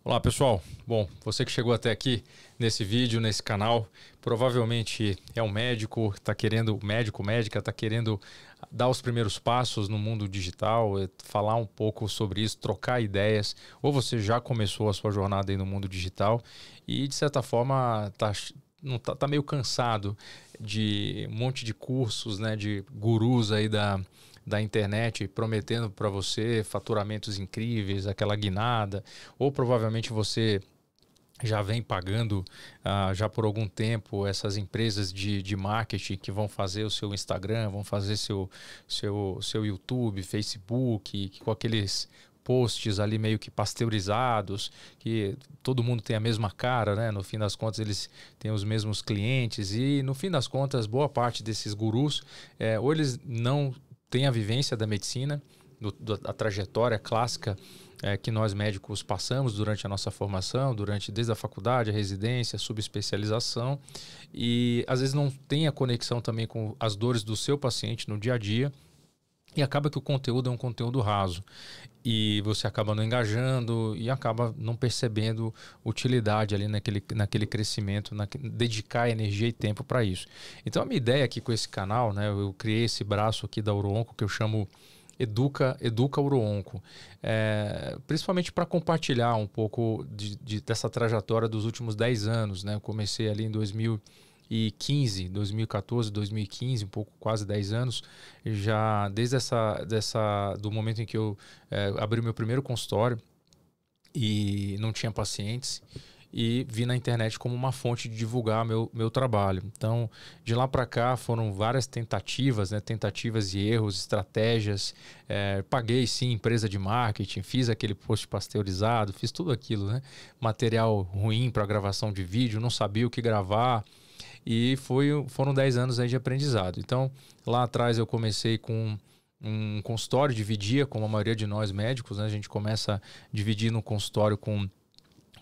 Olá pessoal, bom, você que chegou até aqui nesse vídeo, nesse canal, provavelmente é um médico, está querendo, médico, médica, está querendo dar os primeiros passos no mundo digital, falar um pouco sobre isso, trocar ideias, ou você já começou a sua jornada aí no mundo digital e de certa forma tá meio cansado de um monte de cursos, né, de gurus aí da internet prometendo para você faturamentos incríveis, aquela guinada, ou provavelmente você já vem pagando já por algum tempo essas empresas de marketing que vão fazer o seu Instagram, vão fazer seu YouTube, Facebook, com aqueles posts ali meio que pasteurizados, que todo mundo tem a mesma cara, né? No fim das contas eles têm os mesmos clientes e no fim das contas boa parte desses gurus, ou eles não têm a vivência da medicina, a trajetória clássica que nós médicos passamos durante a nossa formação, desde a faculdade, a residência, a subespecialização, e às vezes não tem a conexão também com as dores do seu paciente no dia a dia, e acaba que o conteúdo é um conteúdo raso, e você acaba não engajando e acaba não percebendo utilidade ali naquele crescimento, dedicar energia e tempo para isso. Então a minha ideia aqui com esse canal, né, eu criei esse braço aqui da Uroonco que eu chamo Educa Uroonco, principalmente para compartilhar um pouco dessa trajetória dos últimos 10 anos, né? Eu comecei ali em 2014, 2015, um pouco, quase 10 anos, já desde do momento em que eu abri o meu primeiro consultório e não tinha pacientes, e vi na internet como uma fonte de divulgar meu trabalho. Então, de lá para cá foram várias tentativas, né? Tentativas e erros, estratégias. Paguei sim empresa de marketing, fiz aquele post pasteurizado, fiz tudo aquilo, né? Material ruim para gravação de vídeo, não sabia o que gravar. E foram 10 anos aí de aprendizado. Então, lá atrás eu comecei com um consultório, dividia, como a maioria de nós médicos, né? A gente começa a dividir no consultório com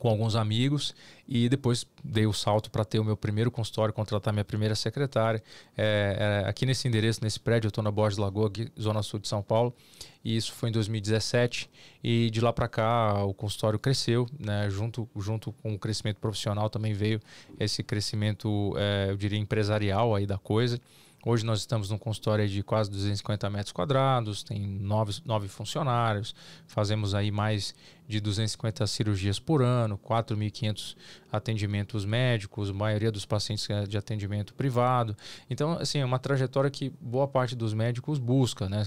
alguns amigos e depois dei o salto para ter o meu primeiro consultório, contratar minha primeira secretária. Aqui nesse endereço, nesse prédio, eu estou na Borges Lagoa, aqui, Zona Sul de São Paulo, e isso foi em 2017 e de lá para cá o consultório cresceu, né? Junto com o crescimento profissional também veio esse crescimento, eu diria, empresarial aí da coisa. Hoje nós estamos num consultório de quase 250 metros quadrados, tem 9 funcionários, fazemos aí mais de 250 cirurgias por ano, 4.500 atendimentos médicos, a maioria dos pacientes de atendimento privado. Então, assim, é uma trajetória que boa parte dos médicos busca, né?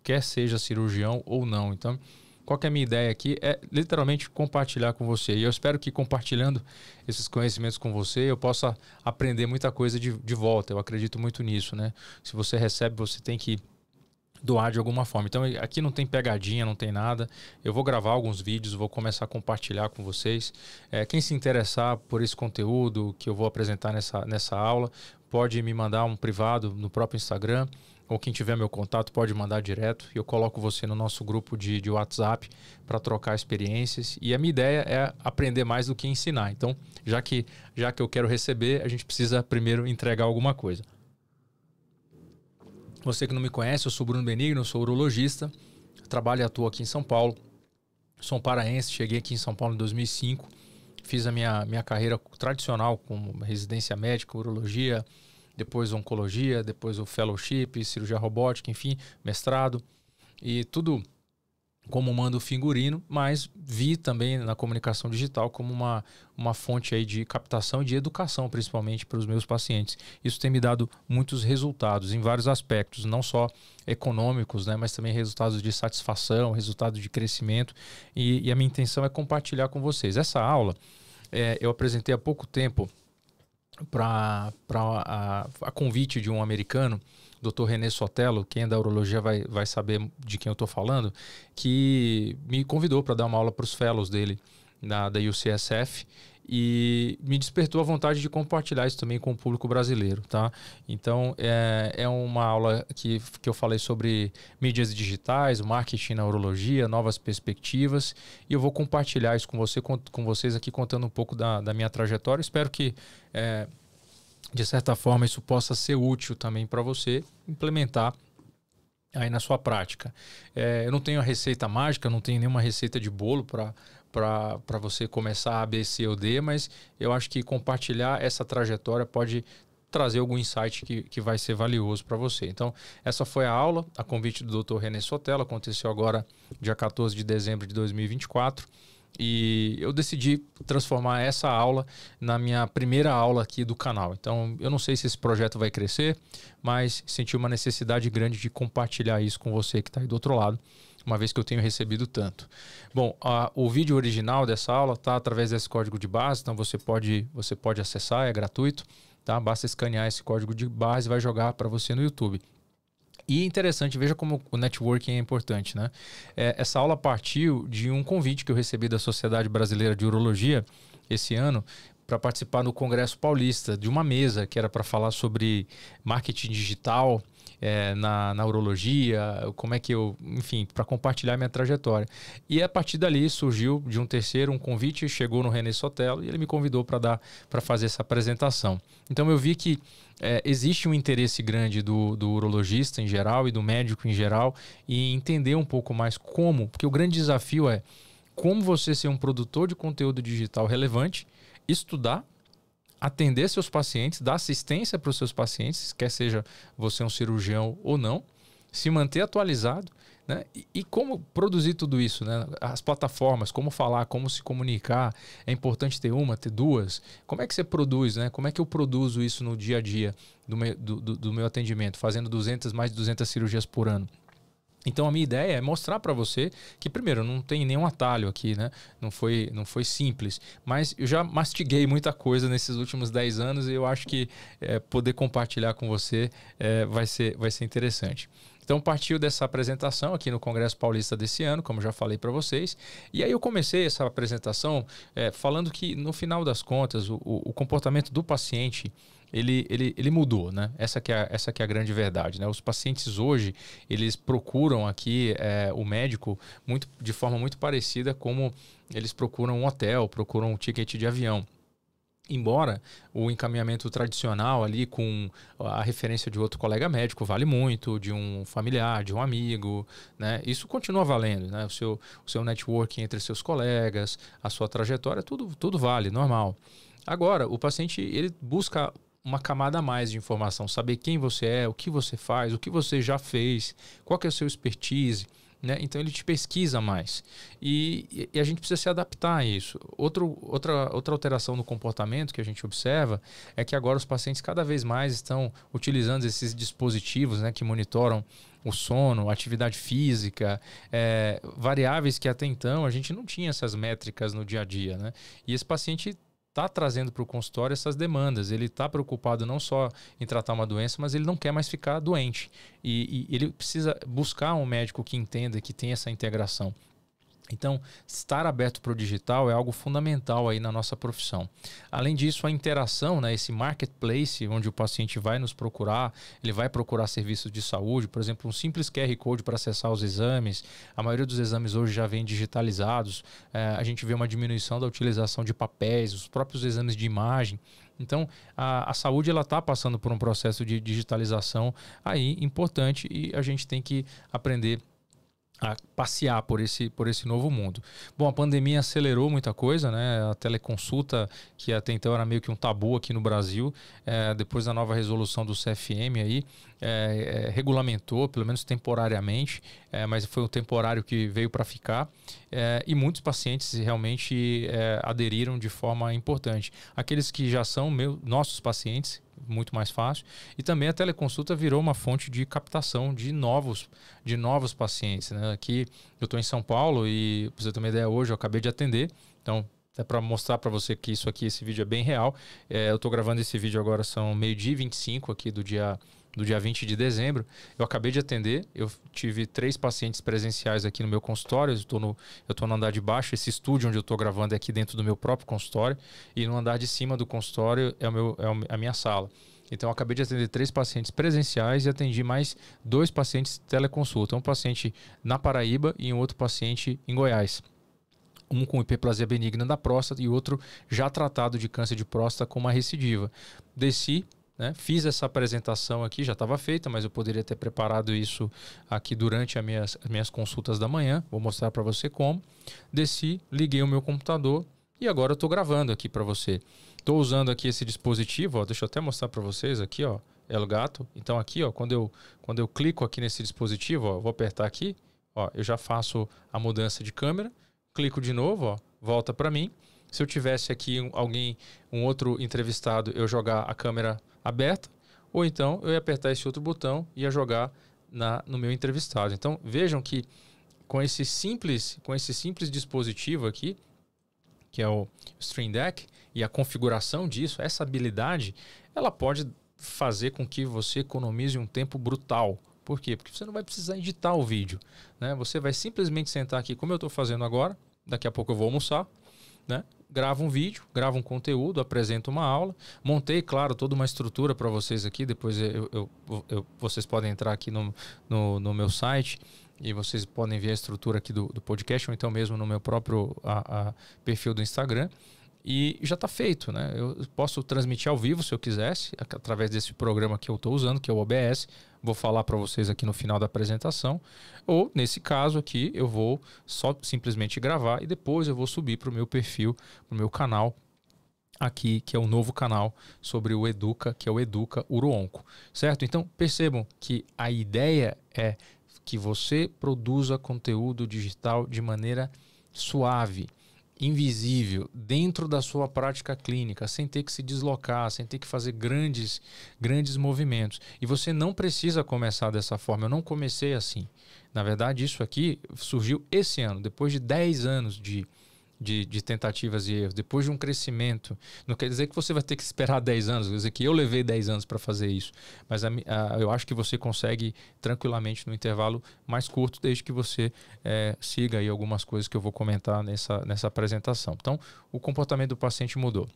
Quer seja cirurgião ou não. Então, qual que é a minha ideia aqui? É literalmente compartilhar com você. E eu espero que compartilhando esses conhecimentos com você, eu possa aprender muita coisa de volta. Eu acredito muito nisso, né? Se você recebe, você tem que doar de alguma forma. Então aqui não tem pegadinha, não tem nada. Eu vou gravar alguns vídeos, vou começar a compartilhar com vocês. Quem se interessar por esse conteúdo que eu vou apresentar nessa aula, pode me mandar um privado no próprio Instagram, ou quem tiver meu contato pode mandar direto e eu coloco você no nosso grupo de WhatsApp para trocar experiências. E a minha ideia é aprender mais do que ensinar. Então, já que eu quero receber, a gente precisa primeiro entregar alguma coisa. Você que não me conhece, eu sou Bruno Benigno, sou urologista, trabalho e atuo aqui em São Paulo. Sou um paraense, cheguei aqui em São Paulo em 2005, fiz a minha carreira tradicional como residência médica, urologia, depois oncologia, depois o fellowship, cirurgia robótica, enfim, mestrado, e tudo como mando figurino, mas vi também na comunicação digital como uma fonte aí de captação e de educação, principalmente para os meus pacientes. Isso tem me dado muitos resultados em vários aspectos, não só econômicos, né, mas também resultados de satisfação, resultados de crescimento, e a minha intenção é compartilhar com vocês. Essa aula eu apresentei há pouco tempo a convite de um americano, Dr. René Sotelo. Quem é da urologia vai saber de quem eu estou falando, que me convidou para dar uma aula para os fellows dele da UCSF e me despertou a vontade de compartilhar isso também com o público brasileiro, tá? Então é uma aula que eu falei sobre mídias digitais, marketing na urologia, novas perspectivas, e eu vou compartilhar isso com vocês aqui, contando um pouco da minha trajetória. Espero que de certa forma isso possa ser útil também para você implementar aí na sua prática. Eu não tenho a receita mágica, não tenho nenhuma receita de bolo para para você começar A, B, C ou D, mas eu acho que compartilhar essa trajetória pode trazer algum insight que vai ser valioso para você. Então, essa foi a aula, a convite do Dr. René Sotelo, aconteceu agora dia 14 de dezembro de 2024. E eu decidi transformar essa aula na minha primeira aula aqui do canal. Então, eu não sei se esse projeto vai crescer, mas senti uma necessidade grande de compartilhar isso com você que está aí do outro lado, uma vez que eu tenho recebido tanto. Bom, o vídeo original dessa aula está através desse código de barras, então você pode acessar, é gratuito, tá? Basta escanear esse código de barras e vai jogar para você no YouTube. E interessante, veja como o networking é importante, né? Essa aula partiu de um convite que eu recebi da Sociedade Brasileira de Urologia esse ano para participar no Congresso Paulista, de uma mesa que era para falar sobre marketing digital na urologia, como é que eu, enfim, para compartilhar minha trajetória. E a partir dali surgiu de um terceiro um convite, chegou no René Sotelo e ele me convidou para fazer essa apresentação. Então eu vi que existe um interesse grande do urologista em geral e do médico em geral em entender um pouco mais como, porque o grande desafio é como você ser um produtor de conteúdo digital relevante, estudar, atender seus pacientes, dar assistência para os seus pacientes, quer seja você um cirurgião ou não, se manter atualizado, né? E como produzir tudo isso, né? As plataformas, como falar, como se comunicar, é importante ter uma, ter duas. Como é que você produz, né? Como é que eu produzo isso no dia a dia do meu atendimento, fazendo mais de 200 cirurgias por ano? Então a minha ideia é mostrar para você que, primeiro, não tem nenhum atalho aqui, né? Não foi simples, mas eu já mastiguei muita coisa nesses últimos 10 anos e eu acho que poder compartilhar com você vai ser interessante. Então partiu dessa apresentação aqui no Congresso Paulista desse ano, como já falei para vocês, e aí eu comecei essa apresentação falando que, no final das contas, o comportamento do paciente ele mudou, né? Essa que é a grande verdade, né? Os pacientes hoje, eles procuram aqui o médico de forma muito parecida como eles procuram um hotel, procuram um ticket de avião. Embora o encaminhamento tradicional ali com a referência de outro colega médico vale muito, de um familiar, de um amigo, né? Isso continua valendo, né? O seu networking entre seus colegas, a sua trajetória, tudo vale, normal. Agora, o paciente ele busca uma camada a mais de informação, saber quem você é, o que você faz, o que você já fez, qual que é o seu expertise, né? Então ele te pesquisa mais e a gente precisa se adaptar a isso. Outra alteração no comportamento que a gente observa é que agora os pacientes cada vez mais estão utilizando esses dispositivos, né, que monitoram o sono, a atividade física, variáveis que até então a gente não tinha essas métricas no dia a dia, né? E esse paciente está trazendo para o consultório essas demandas. Ele está preocupado não só em tratar uma doença, mas ele não quer mais ficar doente. E ele precisa buscar um médico que entenda, que tenha essa integração. Então, estar aberto para o digital é algo fundamental aí na nossa profissão. Além disso, a interação, né, esse marketplace, onde o paciente vai nos procurar, ele vai procurar serviços de saúde, por exemplo, um simples QR Code para acessar os exames. A maioria dos exames hoje já vem digitalizados. A gente vê uma diminuição da utilização de papéis, os próprios exames de imagem. Então, a saúde está passando por um processo de digitalização aí importante e a gente tem que aprender a passear por esse novo mundo. Bom, a pandemia acelerou muita coisa, né? A teleconsulta, que até então era meio que um tabu aqui no Brasil, depois da nova resolução do CFM aí, regulamentou, pelo menos temporariamente, mas foi um temporário que veio para ficar, e muitos pacientes realmente aderiram de forma importante. Aqueles que já são nossos pacientes, muito mais fácil, e também a teleconsulta virou uma fonte de captação de novos pacientes, né? Aqui eu estou em São Paulo e, para você ter uma ideia, hoje eu acabei de atender, então é para mostrar para você que esse vídeo é bem real. Eu estou gravando esse vídeo agora, são 12h25 aqui do dia 20 de dezembro. Eu acabei de atender, eu tive 3 pacientes presenciais aqui no meu consultório. Eu estou no andar de baixo, esse estúdio onde eu estou gravando é aqui dentro do meu próprio consultório, e no andar de cima do consultório é a minha sala. Então eu acabei de atender 3 pacientes presenciais e atendi mais 2 pacientes teleconsulta. Um paciente na Paraíba e um outro paciente em Goiás. Um com hiperplasia benigna da próstata e outro já tratado de câncer de próstata com uma recidiva. Desci né? Fiz essa apresentação aqui, já estava feita, mas eu poderia ter preparado isso aqui durante as minhas consultas da manhã. Vou mostrar para você como. Desci, liguei o meu computador e agora eu estou gravando aqui para você. Estou usando aqui esse dispositivo, ó, deixa eu até mostrar para vocês aqui, ó, Elgato. Então aqui, ó, quando eu clico aqui nesse dispositivo, ó, vou apertar aqui, ó, eu já faço a mudança de câmera, clico de novo, ó, volta para mim. Se eu tivesse aqui um outro entrevistado, eu jogar a câmera aberta, ou então eu ia apertar esse outro botão e ia jogar no meu entrevistado. Então vejam que com esse simples dispositivo aqui, que é o Stream Deck, e a configuração disso, essa habilidade, ela pode fazer com que você economize um tempo brutal. Por quê? Porque você não vai precisar editar o vídeo, né? Você vai simplesmente sentar aqui, como eu estou fazendo agora, daqui a pouco eu vou almoçar, né? Gravo um vídeo, gravo um conteúdo, apresento uma aula, montei, claro, toda uma estrutura para vocês aqui, depois vocês podem entrar aqui no meu site e vocês podem ver a estrutura aqui do podcast, ou então mesmo no meu próprio perfil do Instagram. E já está feito, né? Eu posso transmitir ao vivo se eu quisesse, através desse programa que eu estou usando, que é o OBS. Vou falar para vocês aqui no final da apresentação. Ou, nesse caso aqui, eu vou só simplesmente gravar e depois eu vou subir para o meu perfil, para o meu canal aqui, que é o novo canal sobre o Educa, que é o Educa Uruonco, certo? Então, percebam que a ideia é que você produza conteúdo digital de maneira suave, invisível, dentro da sua prática clínica, sem ter que se deslocar, sem ter que fazer grandes movimentos. E você não precisa começar dessa forma. Eu não comecei assim. Na verdade, isso aqui surgiu esse ano, depois de 10 anos de tentativas e erros, depois de um crescimento. Não quer dizer que você vai ter que esperar 10 anos, quer dizer que eu levei 10 anos para fazer isso. Mas eu acho que você consegue tranquilamente no intervalo mais curto, desde que você siga aí algumas coisas que eu vou comentar nessa apresentação. Então, o comportamento do paciente mudou.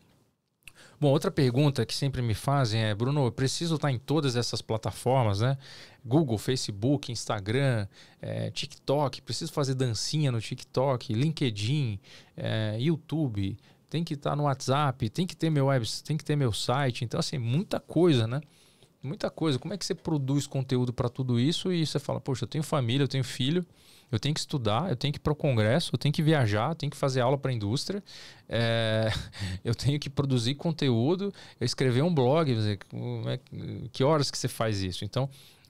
Bom, outra pergunta que sempre me fazem é: Bruno, eu preciso estar em todas essas plataformas, né? Google, Facebook, Instagram, TikTok, preciso fazer dancinha no TikTok, LinkedIn, YouTube, tem que estar no WhatsApp, tem que ter meu site. Então, assim, muita coisa, né? Muita coisa. Como é que você produz conteúdo para tudo isso e você fala, poxa, eu tenho família, eu tenho filho, eu tenho que estudar, eu tenho que ir para o congresso, eu tenho que viajar, eu tenho que fazer aula para a indústria, eu tenho que produzir conteúdo, eu escrever um blog, que horas que você faz isso? Então,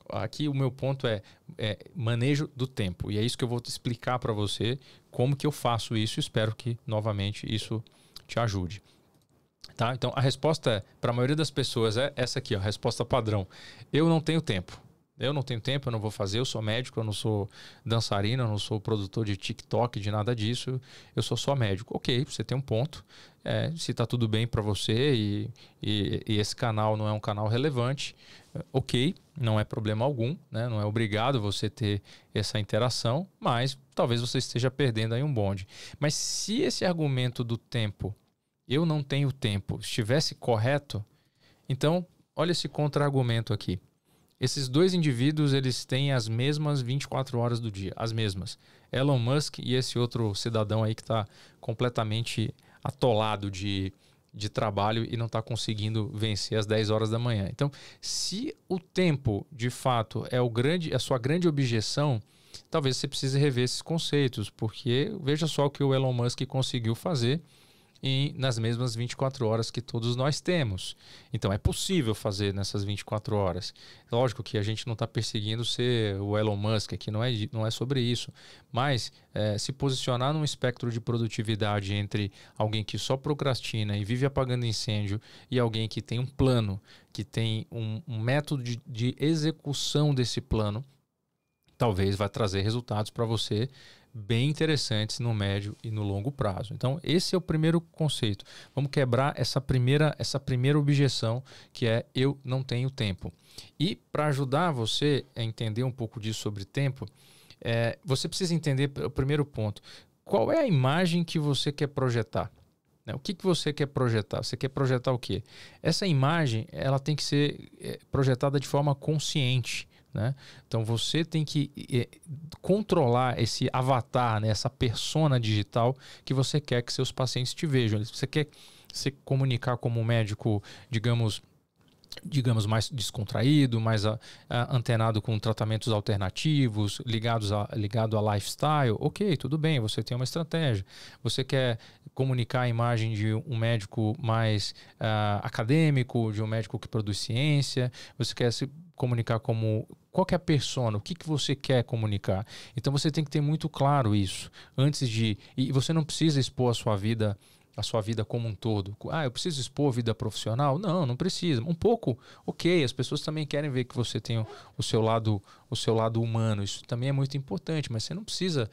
aqui o meu ponto é manejo do tempo. E é isso que eu vou te explicar para você, como que eu faço isso. Espero que, novamente, isso te ajude. Tá? Então, a resposta para a maioria das pessoas é essa aqui, ó, a resposta padrão. Eu não tenho tempo. Eu não tenho tempo, eu não vou fazer, eu sou médico, eu não sou dançarino, eu não sou produtor de TikTok, de nada disso, eu sou só médico. Ok, você tem um ponto, se está tudo bem para você e esse canal não é um canal relevante, ok, não é problema algum, né? Não é obrigado você ter essa interação, mas talvez você esteja perdendo aí um bonde. Mas se esse argumento do tempo, eu não tenho tempo, estivesse correto, então olha esse contra-argumento aqui. Esses dois indivíduos, eles têm as mesmas 24 horas do dia, as mesmas. Elon Musk e esse outro cidadão aí que está completamente atolado de trabalho e não está conseguindo vencer às 10 horas da manhã. Então, se o tempo, de fato, é a sua grande objeção, talvez você precise rever esses conceitos, porque veja só o que o Elon Musk conseguiu fazer nas mesmas 24 horas que todos nós temos. Então é possível fazer nessas 24 horas. Lógico que a gente não está perseguindo ser o Elon Musk, que não é sobre isso, mas se posicionar num espectro de produtividade entre alguém que só procrastina e vive apagando incêndio e alguém que tem um plano, que tem um método de execução desse plano, talvez vai trazer resultados para você bem interessantes no médio e no longo prazo. Então, esse é o primeiro conceito. Vamos quebrar essa primeira objeção, que é eu não tenho tempo. E para ajudar você a entender um pouco disso sobre tempo, você precisa entender o primeiro ponto. Qual é a imagem que você quer projetar? O que você quer projetar? Você quer projetar o quê? Essa imagem, ela tem que ser projetada de forma consciente, né? Então você tem que controlar esse avatar, né? Essa persona digital que você quer que seus pacientes te vejam. Você quer se comunicar como um médico, digamos, digamos, mais descontraído, mais antenado com tratamentos alternativos, ligado a lifestyle, ok, tudo bem, você tem uma estratégia. Você quer comunicar a imagem de um médico mais acadêmico, de um médico que produz ciência, você quer se comunicar como... Qual que é a persona? O que você quer comunicar? Então você tem que ter muito claro isso antes de... E você não precisa expor a sua vida como um todo. Eu preciso expor a vida profissional? Não, não precisa. Um pouco, ok, as pessoas também querem ver que você tem o seu lado humano. Isso também é muito importante, mas você não precisa,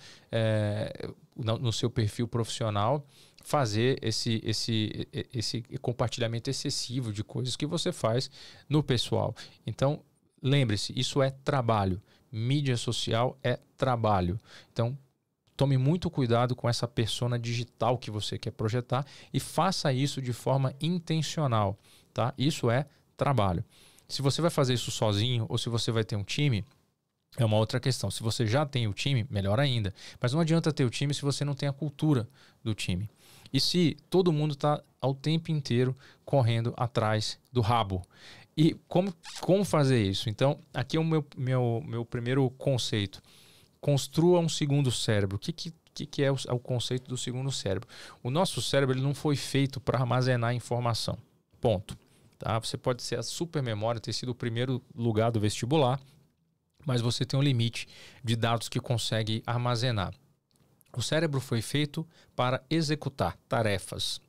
no seu perfil profissional, fazer esse compartilhamento excessivo de coisas que você faz no pessoal. Então, lembre-se, isso é trabalho. Mídia social é trabalho. Então, tome muito cuidado com essa persona digital que você quer projetar e faça isso de forma intencional, tá? Isso é trabalho. Se você vai fazer isso sozinho ou se você vai ter um time, é uma outra questão. Se você já tem o time, melhor ainda. Mas não adianta ter o time se você não tem a cultura do time. E se todo mundo está ao tempo inteiro correndo atrás do rabo. E como fazer isso? Então, aqui é o meu primeiro conceito. Construa um segundo cérebro. O que é o conceito do segundo cérebro? O nosso cérebro ele não foi feito para armazenar informação. Ponto. Tá? Você pode ser a super memória, ter sido o primeiro lugar do vestibular, mas você tem um limite de dados que consegue armazenar. O cérebro foi feito para executar tarefas,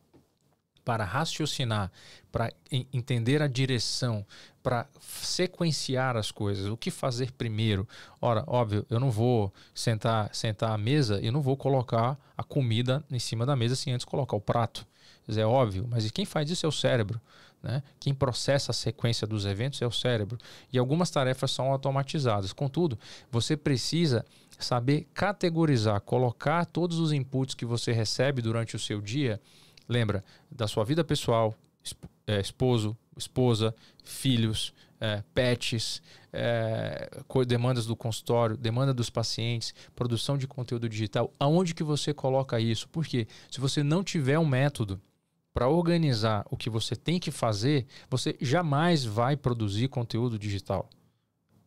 para raciocinar, para entender a direção, para sequenciar as coisas, o que fazer primeiro. Ora, óbvio, eu não vou sentar à mesa e eu não vou colocar a comida em cima da mesa sem antes colocar o prato. É óbvio, mas quem faz isso é o cérebro, né? Quem processa a sequência dos eventos é o cérebro. E algumas tarefas são automatizadas. Contudo, você precisa saber categorizar, colocar todos os inputs que você recebe durante o seu dia. Lembra da sua vida pessoal, esposo, esposa, filhos, pets, demandas do consultório, demanda dos pacientes, produção de conteúdo digital. Aonde que você coloca isso? Porque se você não tiver um método para organizar o que você tem que fazer, você jamais vai produzir conteúdo digital.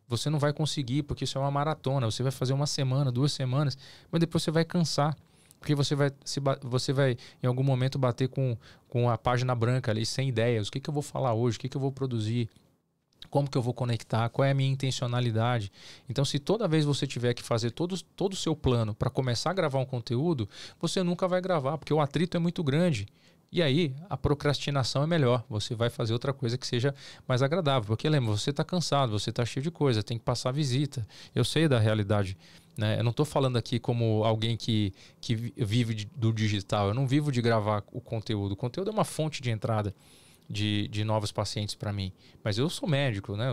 Você não vai conseguir, porque isso é uma maratona. Você vai fazer uma semana, 2 semanas, mas depois você vai cansar. Porque você vai em algum momento bater com a página branca ali, sem ideias. O que eu vou falar hoje? O que eu vou produzir? Como que eu vou conectar? Qual é a minha intencionalidade? Então, se toda vez você tiver que fazer todo o seu plano para começar a gravar um conteúdo, você nunca vai gravar, porque o atrito é muito grande. E aí, a procrastinação é melhor. Você vai fazer outra coisa que seja mais agradável. Porque lembra, você está cansado, você está cheio de coisa, tem que passar visita. Eu sei da realidade, né? Eu não estou falando aqui como alguém que vive do digital. Eu não vivo de gravar o conteúdo. O conteúdo é uma fonte de entrada de novos pacientes para mim. Mas eu sou médico, né?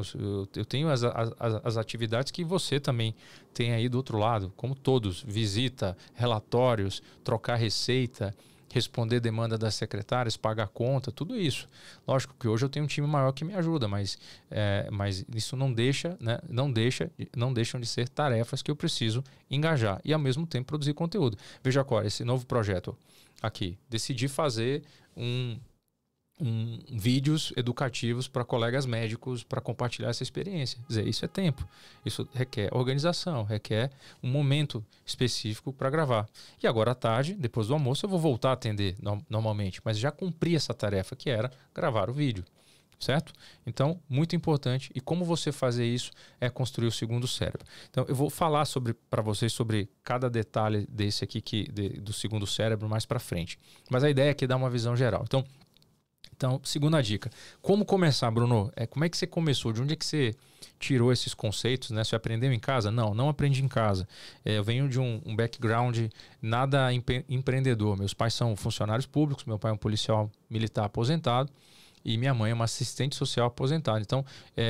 Eu tenho as atividades que você também tem aí do outro lado, como todos. Visita, relatórios, trocar receita, responder demanda das secretárias, pagar conta, tudo isso. Lógico que hoje eu tenho um time maior que me ajuda, mas isso não deixa, né? não deixam de ser tarefas que eu preciso engajar e ao mesmo tempo produzir conteúdo. Veja agora, esse novo projeto aqui, decidi fazer vídeos educativos para colegas médicos para compartilhar essa experiência. Quer dizer, isso é tempo, isso requer organização, requer um momento específico para gravar. E agora à tarde, depois do almoço, eu vou voltar a atender normalmente, mas já cumpri essa tarefa que era gravar o vídeo, certo? Então, muito importante. E como você fazer isso é construir o segundo cérebro. Então, eu vou falar para vocês sobre cada detalhe desse aqui do segundo cérebro mais para frente. Mas a ideia aqui é dar uma visão geral. Então, segunda dica. Como começar, Bruno? Como é que você começou? De onde é que você tirou esses conceitos, né? Você aprendeu em casa? Não aprendi em casa. Eu venho de um background nada empreendedor. Meus pais são funcionários públicos, meu pai é um policial militar aposentado e minha mãe é uma assistente social aposentada. Então,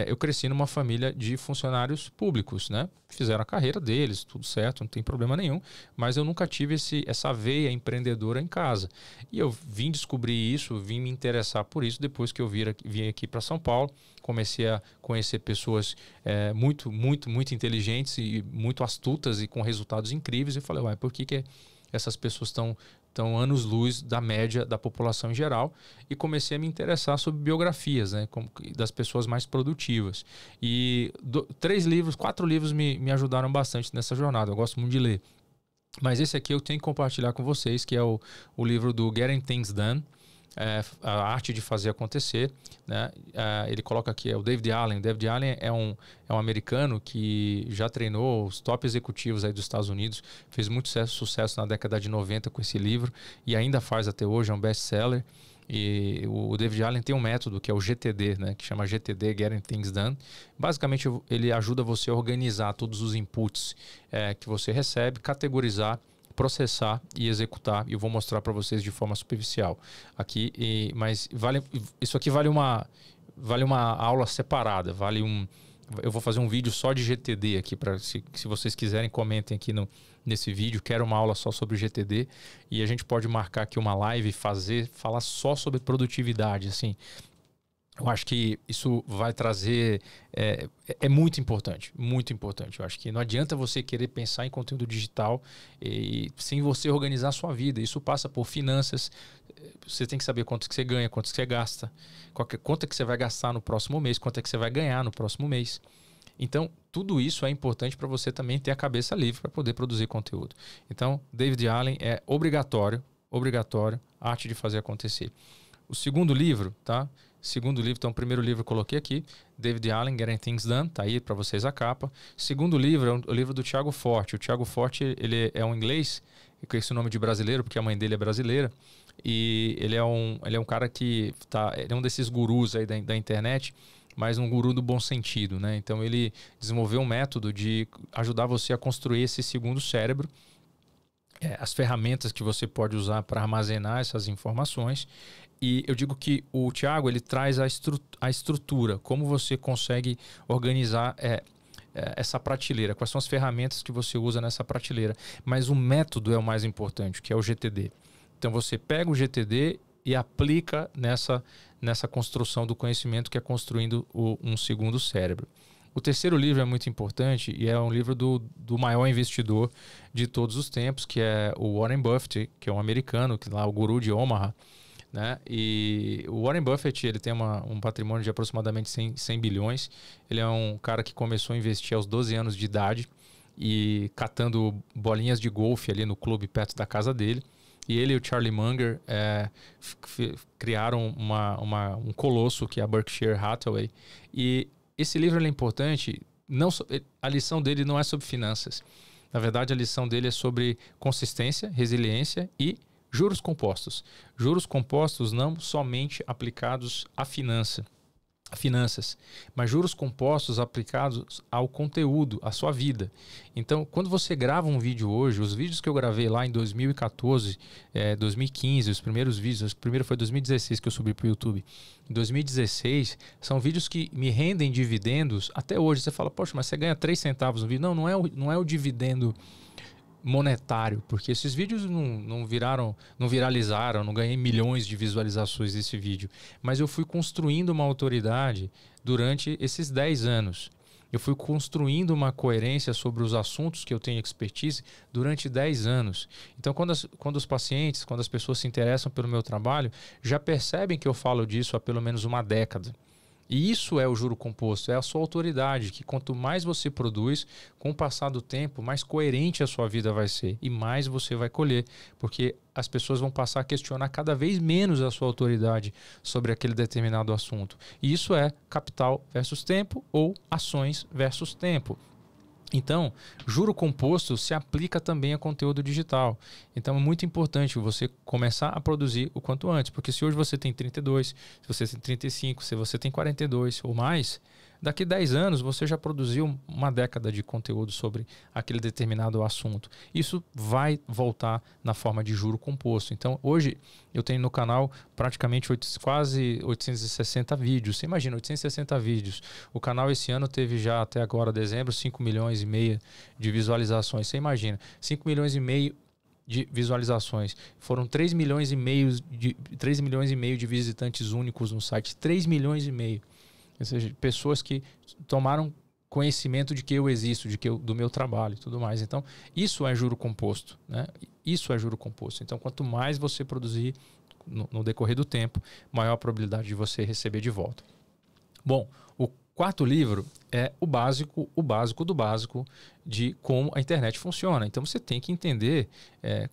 eu cresci numa família de funcionários públicos, né? Fizeram a carreira deles, tudo certo, não tem problema nenhum, mas eu nunca tive essa veia empreendedora em casa. E eu vim descobrir isso, vim me interessar por isso depois que eu vim aqui para São Paulo, comecei a conhecer pessoas muito, muito, muito inteligentes e muito astutas e com resultados incríveis e falei, por que essas pessoas estão anos-luz da média da população em geral, e comecei a me interessar sobre biografias, né, das pessoas mais produtivas. E 4 livros me ajudaram bastante nessa jornada. Eu gosto muito de ler. Mas esse aqui eu tenho que compartilhar com vocês, que é o livro do Getting Things Done, a arte de fazer acontecer, né? Ele coloca aqui, é o David Allen. O David Allen é um americano que já treinou os top executivos aí dos Estados Unidos, fez muito sucesso na década de 90 com esse livro e ainda faz até hoje, é um best-seller. E o David Allen tem um método que é o GTD, né, que chama GTD, Getting Things Done. Basicamente, ele ajuda você a organizar todos os inputs que você recebe, categorizar, processar e executar. E eu vou mostrar para vocês de forma superficial aqui. Mas isso aqui vale uma aula separada. Eu vou fazer um vídeo só de GTD aqui, para se vocês quiserem, comentem aqui nesse vídeo. Quero uma aula só sobre GTD, e a gente pode marcar aqui uma live e falar só sobre produtividade, assim. Eu acho que isso vai trazer... É muito importante, muito importante. Eu acho que não adianta você querer pensar em conteúdo digital sem você organizar a sua vida. Isso passa por finanças. Você tem que saber quanto que você ganha, quanto que você gasta, quanto é que você vai gastar no próximo mês, quanto é que você vai ganhar no próximo mês. Então, tudo isso é importante para você também ter a cabeça livre para poder produzir conteúdo. Então, David Allen é obrigatório, a arte de fazer acontecer. O segundo livro, tá? Então, o primeiro livro eu coloquei aqui, David Allen, Getting Things Done, tá aí para vocês a capa. Segundo livro é o livro do Thiago Forte. O Thiago Forte, ele é um inglês, eu conheço o nome de brasileiro porque a mãe dele é brasileira, e ele é um cara que ele é um desses gurus aí da internet, mas um guru do bom sentido, né? Então ele desenvolveu um método de ajudar você a construir esse segundo cérebro, as ferramentas que você pode usar para armazenar essas informações. E eu digo que o Thiago, ele traz a estrutura, como você consegue organizar essa prateleira, quais são as ferramentas que você usa nessa prateleira. Mas o método é o mais importante, que é o GTD. Então você pega o GTD e aplica nessa construção do conhecimento, que é construindo um segundo cérebro. O terceiro livro é muito importante e é um livro do maior investidor de todos os tempos, que é o Warren Buffett, que é um americano, que lá o guru de Omaha, né? E o Warren Buffett, ele tem um patrimônio de aproximadamente 100 bilhões. Ele é um cara que começou a investir aos 12 anos de idade e catando bolinhas de golfe ali no clube perto da casa dele. E ele e o Charlie Munger criaram um colosso, que é a Berkshire Hathaway. E esse livro é importante, a lição dele não é sobre finanças. Na verdade, a lição dele é sobre consistência, resiliência e juros compostos. Juros compostos não somente aplicados à finanças, mas juros compostos aplicados ao conteúdo, à sua vida. Então, quando você grava um vídeo hoje, os vídeos que eu gravei lá em 2014, 2015, os primeiros vídeos, o primeiro foi 2016 que eu subi para o YouTube. Em 2016, são vídeos que me rendem dividendos até hoje. Você fala, poxa, mas você ganha 3 centavos no vídeo. Não, não é o dividendo monetário, porque esses vídeos não viralizaram, não ganhei milhões de visualizações desse vídeo, mas eu fui construindo uma autoridade durante esses 10 anos. Eu fui construindo uma coerência sobre os assuntos que eu tenho expertise durante 10 anos. Então, quando os pacientes, quando as pessoas se interessam pelo meu trabalho, já percebem que eu falo disso há pelo menos uma década. E isso é o juro composto, é a sua autoridade, que quanto mais você produz, com o passar do tempo, mais coerente a sua vida vai ser e mais você vai colher, porque as pessoas vão passar a questionar cada vez menos a sua autoridade sobre aquele determinado assunto. E isso é capital versus tempo ou ações versus tempo. Então, juro composto se aplica também a conteúdo digital. Então, é muito importante você começar a produzir o quanto antes. Porque se hoje você tem 32, se você tem 35, se você tem 42 ou mais, daqui 10 anos você já produziu uma década de conteúdo sobre aquele determinado assunto. Isso vai voltar na forma de juro composto. Então, hoje eu tenho no canal praticamente quase 860 vídeos. Você imagina, 860 vídeos. O canal esse ano teve já até agora, dezembro, 5 milhões e meio de visualizações. Você imagina, 5 milhões e meio de visualizações. Foram 3 milhões e meio de visitantes únicos no site. 3 milhões e meio. Ou seja, pessoas que tomaram conhecimento de que eu existo, do meu trabalho e tudo mais. Então, isso é juro composto, né? Isso é juro composto. Então, quanto mais você produzir no decorrer do tempo, maior a probabilidade de você receber de volta. Bom, o quarto livro é o básico do básico de como a internet funciona. Então você tem que entender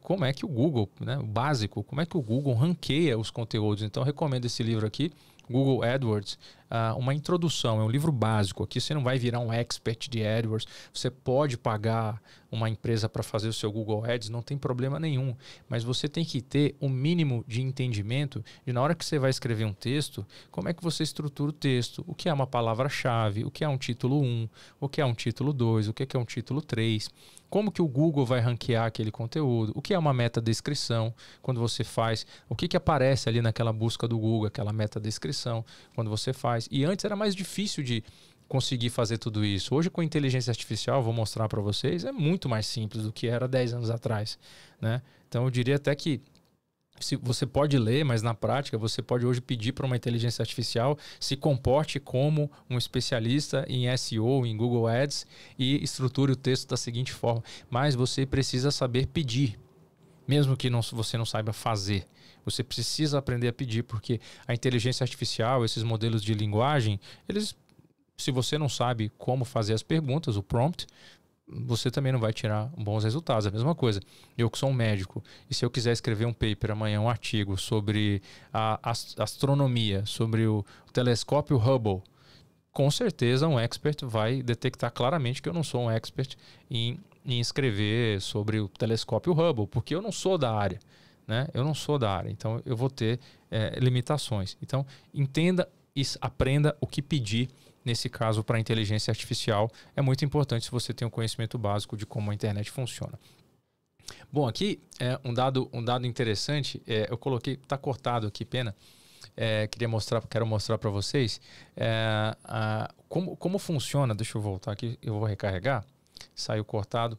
como é que o Google, né, o básico, como é que o Google ranqueia os conteúdos. Então eu recomendo esse livro aqui, Google AdWords, uma introdução, é um livro básico. Aqui você não vai virar um expert de AdWords, você pode pagar uma empresa para fazer o seu Google Ads, não tem problema nenhum, mas você tem que ter um mínimo de entendimento de na hora que você vai escrever um texto, como é que você estrutura o texto, o que é uma palavra-chave, o que é um título 1, o que é um título 2, o que é um título 3, como que o Google vai ranquear aquele conteúdo, o que é uma metadescrição quando você faz, o que aparece ali naquela busca do Google, aquela metadescrição quando você faz. E antes era mais difícil de conseguir fazer tudo isso. Hoje com a inteligência artificial, vou mostrar para vocês, é muito mais simples do que era 10 anos atrás, né? Então eu diria até que se você pode ler, mas na prática você pode hoje pedir para uma inteligência artificial se comporte como um especialista em SEO, em Google Ads e estruture o texto da seguinte forma. Mas você precisa saber pedir, mesmo que você não saiba fazer. Você precisa aprender a pedir, porque a inteligência artificial, esses modelos de linguagem, se você não sabe como fazer as perguntas, o prompt, você também não vai tirar bons resultados. A mesma coisa, eu que sou um médico, e se eu quiser escrever um paper amanhã, um artigo sobre a astronomia, sobre o telescópio Hubble, com certeza um expert vai detectar claramente que eu não sou um expert em escrever sobre o telescópio Hubble, porque eu não sou da área, né? Eu não sou da área, então eu vou ter limitações. Então, entenda e aprenda o que pedir. Nesse caso, para a inteligência artificial, é muito importante se você tem um conhecimento básico de como a internet funciona. Bom, aqui é um dado interessante, eu coloquei, está cortado aqui, pena, quero mostrar para vocês como funciona. Deixa eu voltar aqui, eu vou recarregar, saiu cortado,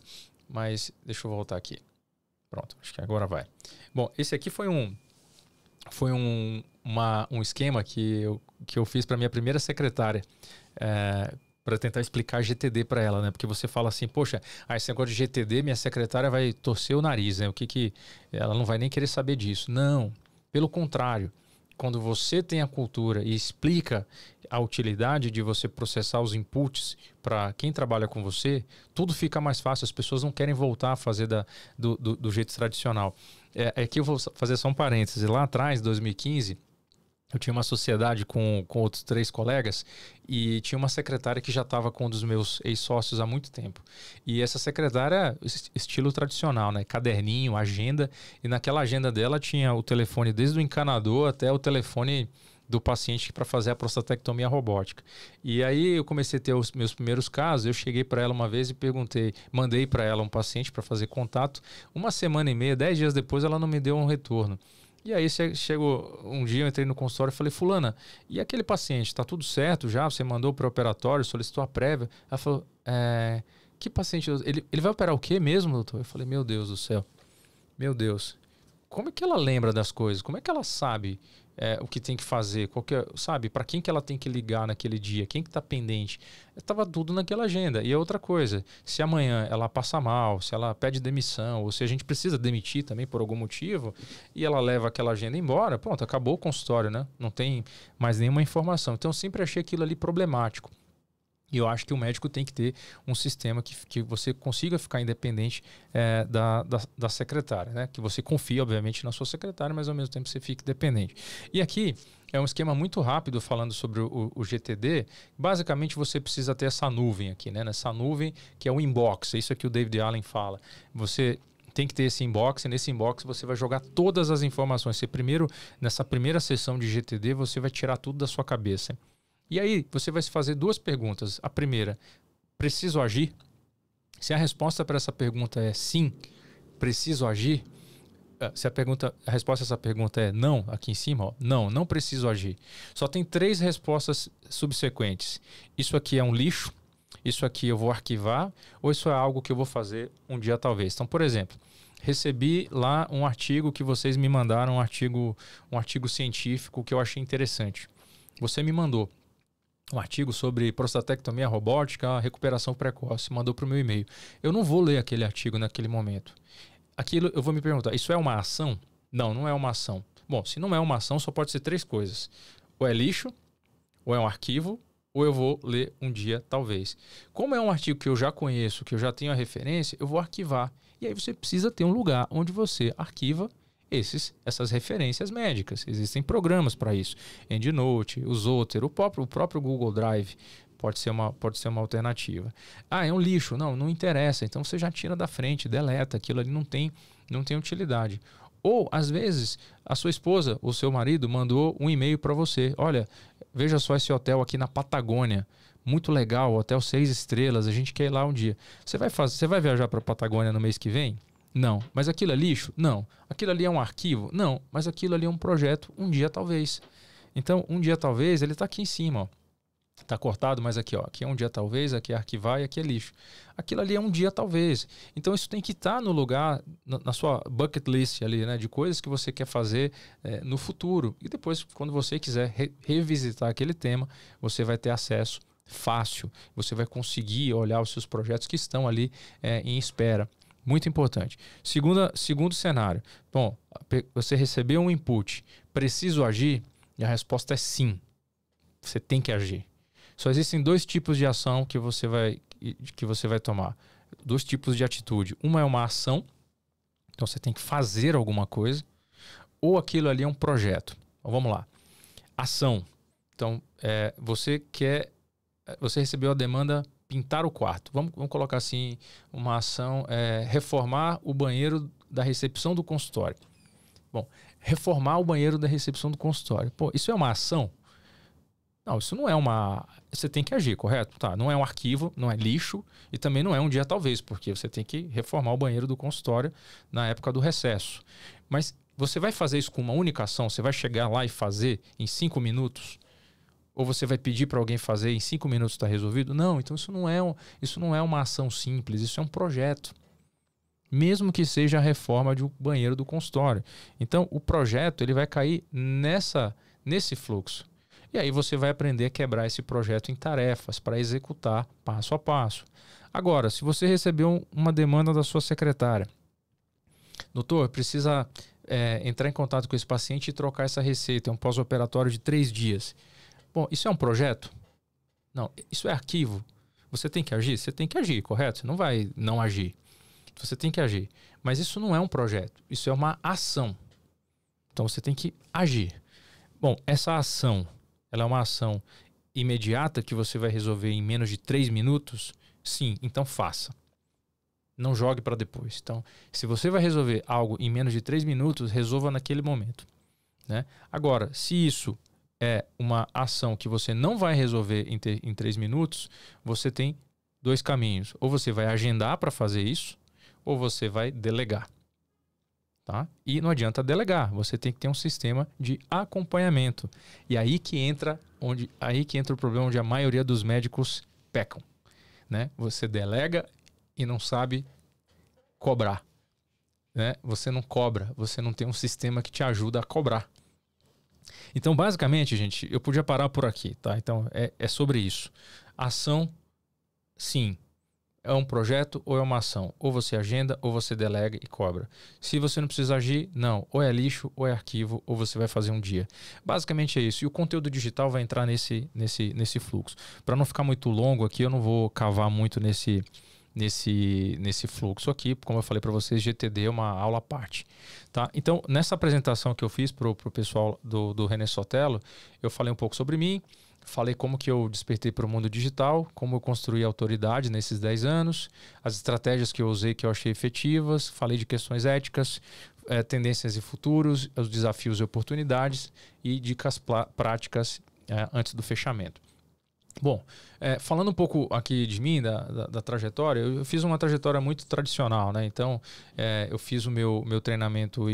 mas deixa eu voltar aqui. Pronto, acho que agora vai. Bom, esse aqui foi um esquema que eu fiz para minha primeira secretária, para tentar explicar GTD para ela, né? Porque você fala assim, poxa, esse negócio de GTD, minha secretária vai torcer o nariz, né? Ela não vai nem querer saber disso. Não, pelo contrário. Quando você tem a cultura e explica a utilidade de você processar os inputs para quem trabalha com você, tudo fica mais fácil. As pessoas não querem voltar a fazer do jeito tradicional. Aqui eu vou fazer só um parêntese. Lá atrás, 2015, eu tinha uma sociedade com outros 3 colegas e tinha uma secretária que já estava com um dos meus ex-sócios há muito tempo. E essa secretária, estilo tradicional, né? Caderninho, agenda. E naquela agenda dela tinha o telefone desde o encanador até o telefone do paciente para fazer a prostatectomia robótica. E aí eu comecei a ter os meus primeiros casos. Eu cheguei para ela uma vez e mandei para ela um paciente para fazer contato. 1 semana e meia, 10 dias depois, ela não me deu um retorno. E aí chegou um dia, eu entrei no consultório e falei, fulana, e aquele paciente, está tudo certo já? Você mandou para o operatório, solicitou a prévia? Ela falou, que paciente? Ele vai operar o quê mesmo, doutor? Eu falei, meu Deus do céu, meu Deus. Como é que ela lembra das coisas? Como é que ela sabe o que tem que fazer? Sabe, para quem que ela tem que ligar naquele dia? Quem que está pendente? Estava tudo naquela agenda. E outra coisa, se amanhã ela passa mal, se ela pede demissão, ou se a gente precisa demitir também por algum motivo, e ela leva aquela agenda embora, pronto, acabou o consultório, né? Não tem mais nenhuma informação. Então eu sempre achei aquilo ali problemático. E eu acho que o médico tem que ter um sistema que você consiga ficar independente da secretária, né? Que você confie, obviamente, na sua secretária, mas ao mesmo tempo você fique dependente. E aqui é um esquema muito rápido falando sobre o GTD. Basicamente, você precisa ter essa nuvem aqui, né? Nessa nuvem que é o inbox. É isso que o David Allen fala. Você tem que ter esse inbox, e nesse inbox você vai jogar todas as informações. Nessa primeira sessão de GTD, você vai tirar tudo da sua cabeça. E aí você vai se fazer 2 perguntas. A primeira, preciso agir? Se a resposta para essa pergunta é sim, preciso agir. Se a resposta a essa pergunta é não, aqui em cima, ó, não preciso agir. Só tem 3 respostas subsequentes. Isso aqui é um lixo, isso aqui eu vou arquivar, ou isso é algo que eu vou fazer um dia talvez. Então, por exemplo, recebi lá um artigo que vocês me mandaram, um artigo científico que eu achei interessante. Você me mandou. um artigo sobre prostatectomia robótica, recuperação precoce, mandou para o meu e-mail. Eu não vou ler aquele artigo naquele momento. Aquilo eu vou me perguntar, isso é uma ação? Não, não é uma ação. Bom, se não é uma ação, só pode ser 3 coisas. Ou é lixo, ou é um arquivo, ou eu vou ler um dia, talvez. Como é um artigo que eu já conheço, que eu já tenho a referência, eu vou arquivar. E aí você precisa ter um lugar onde você arquiva essas referências médicas. Existem programas para isso. EndNote, o Zotero, o próprio Google Drive pode ser uma alternativa. Ah, é um lixo. Não interessa. Então você já tira da frente, deleta. Aquilo ali não tem utilidade. Ou, às vezes, a sua esposa ou seu marido mandou um e-mail para você. Olha, veja só esse hotel aqui na Patagônia. Muito legal, hotel 6 estrelas. A gente quer ir lá um dia. Você vai viajar para a Patagônia no mês que vem? Não. Mas aquilo é lixo? Não. Aquilo ali é um arquivo? Não. Mas aquilo ali é um projeto, um dia talvez. Então, um dia talvez, ele está aqui em cima, ó. Tá cortado, mas aqui, ó, aqui é um dia talvez, aqui é arquivar e aqui é lixo. Aquilo ali é um dia talvez. Então isso tem que estar no lugar, na sua bucket list ali, né, de coisas que você quer fazer no futuro. E depois, quando você quiser revisitar aquele tema, você vai ter acesso fácil. Você vai conseguir olhar os seus projetos que estão ali em espera. Muito importante. Segundo cenário. Bom, você recebeu um input. Preciso agir? E a resposta é sim. Você tem que agir. Só existem 2 tipos de ação que você vai tomar. 2 tipos de atitude. Uma é uma ação, então você tem que fazer alguma coisa, ou aquilo ali é um projeto. Então, vamos lá. Ação. Então, você recebeu a demanda pintar o quarto. Vamos colocar assim, uma ação, reformar o banheiro da recepção do consultório. Bom, reformar o banheiro da recepção do consultório. Pô, isso é uma ação? Não, isso não é uma... Você tem que agir, correto? Tá, não é um arquivo, não é lixo e também não é um dia talvez, porque você tem que reformar o banheiro do consultório na época do recesso. Mas você vai fazer isso com uma única ação? Você vai chegar lá e fazer em 5 minutos? Ou você vai pedir para alguém fazer em 5 minutos está resolvido? Não, então isso não é uma ação simples, isso é um projeto. Mesmo que seja a reforma de um banheiro do consultório. Então o projeto ele vai cair nesse fluxo. E aí você vai aprender a quebrar esse projeto em tarefas para executar passo a passo. Agora, se você recebeu uma demanda da sua secretária, doutor, precisa entrar em contato com esse paciente e trocar essa receita, é um pós-operatório de 3 dias. Bom, isso é um projeto? Não, isso é arquivo. Você tem que agir? Você tem que agir, correto? Você não vai não agir. Você tem que agir. Mas isso não é um projeto, isso é uma ação. Então você tem que agir. Bom, essa ação... ela é uma ação imediata que você vai resolver em menos de 3 minutos? Sim, então faça. Não jogue para depois. Então, se você vai resolver algo em menos de 3 minutos, resolva naquele momento, né? Agora, se isso é uma ação que você não vai resolver em 3 minutos, você tem 2 caminhos. Ou você vai agendar para fazer isso, ou você vai delegar. Tá? E não adianta delegar, você tem que ter um sistema de acompanhamento. E aí que entra o problema onde a maioria dos médicos pecam, né? Você delega e não sabe cobrar, né? Você não cobra, você não tem um sistema que te ajuda a cobrar. Então, basicamente, gente, eu podia parar por aqui, tá? Então, é sobre isso. Ação, sim. É um projeto ou é uma ação? Ou você agenda, ou você delega e cobra. Se você não precisa agir, não. Ou é lixo, ou é arquivo, ou você vai fazer um dia. Basicamente é isso. E o conteúdo digital vai entrar nesse fluxo. Para não ficar muito longo aqui, eu não vou cavar muito nesse fluxo aqui. Como eu falei para vocês, GTD é uma aula à parte. Tá? Então, nessa apresentação que eu fiz para o pessoal do René Sotelo, eu falei um pouco sobre mim. Falei como que eu despertei para o mundo digital, como eu construí autoridade nesses 10 anos, as estratégias que eu usei que eu achei efetivas, falei de questões éticas, tendências e futuros, os desafios e oportunidades e dicas práticas antes do fechamento. Bom, falando um pouco aqui de mim, da trajetória, eu fiz uma trajetória muito tradicional, né? Então, eu fiz o meu treinamento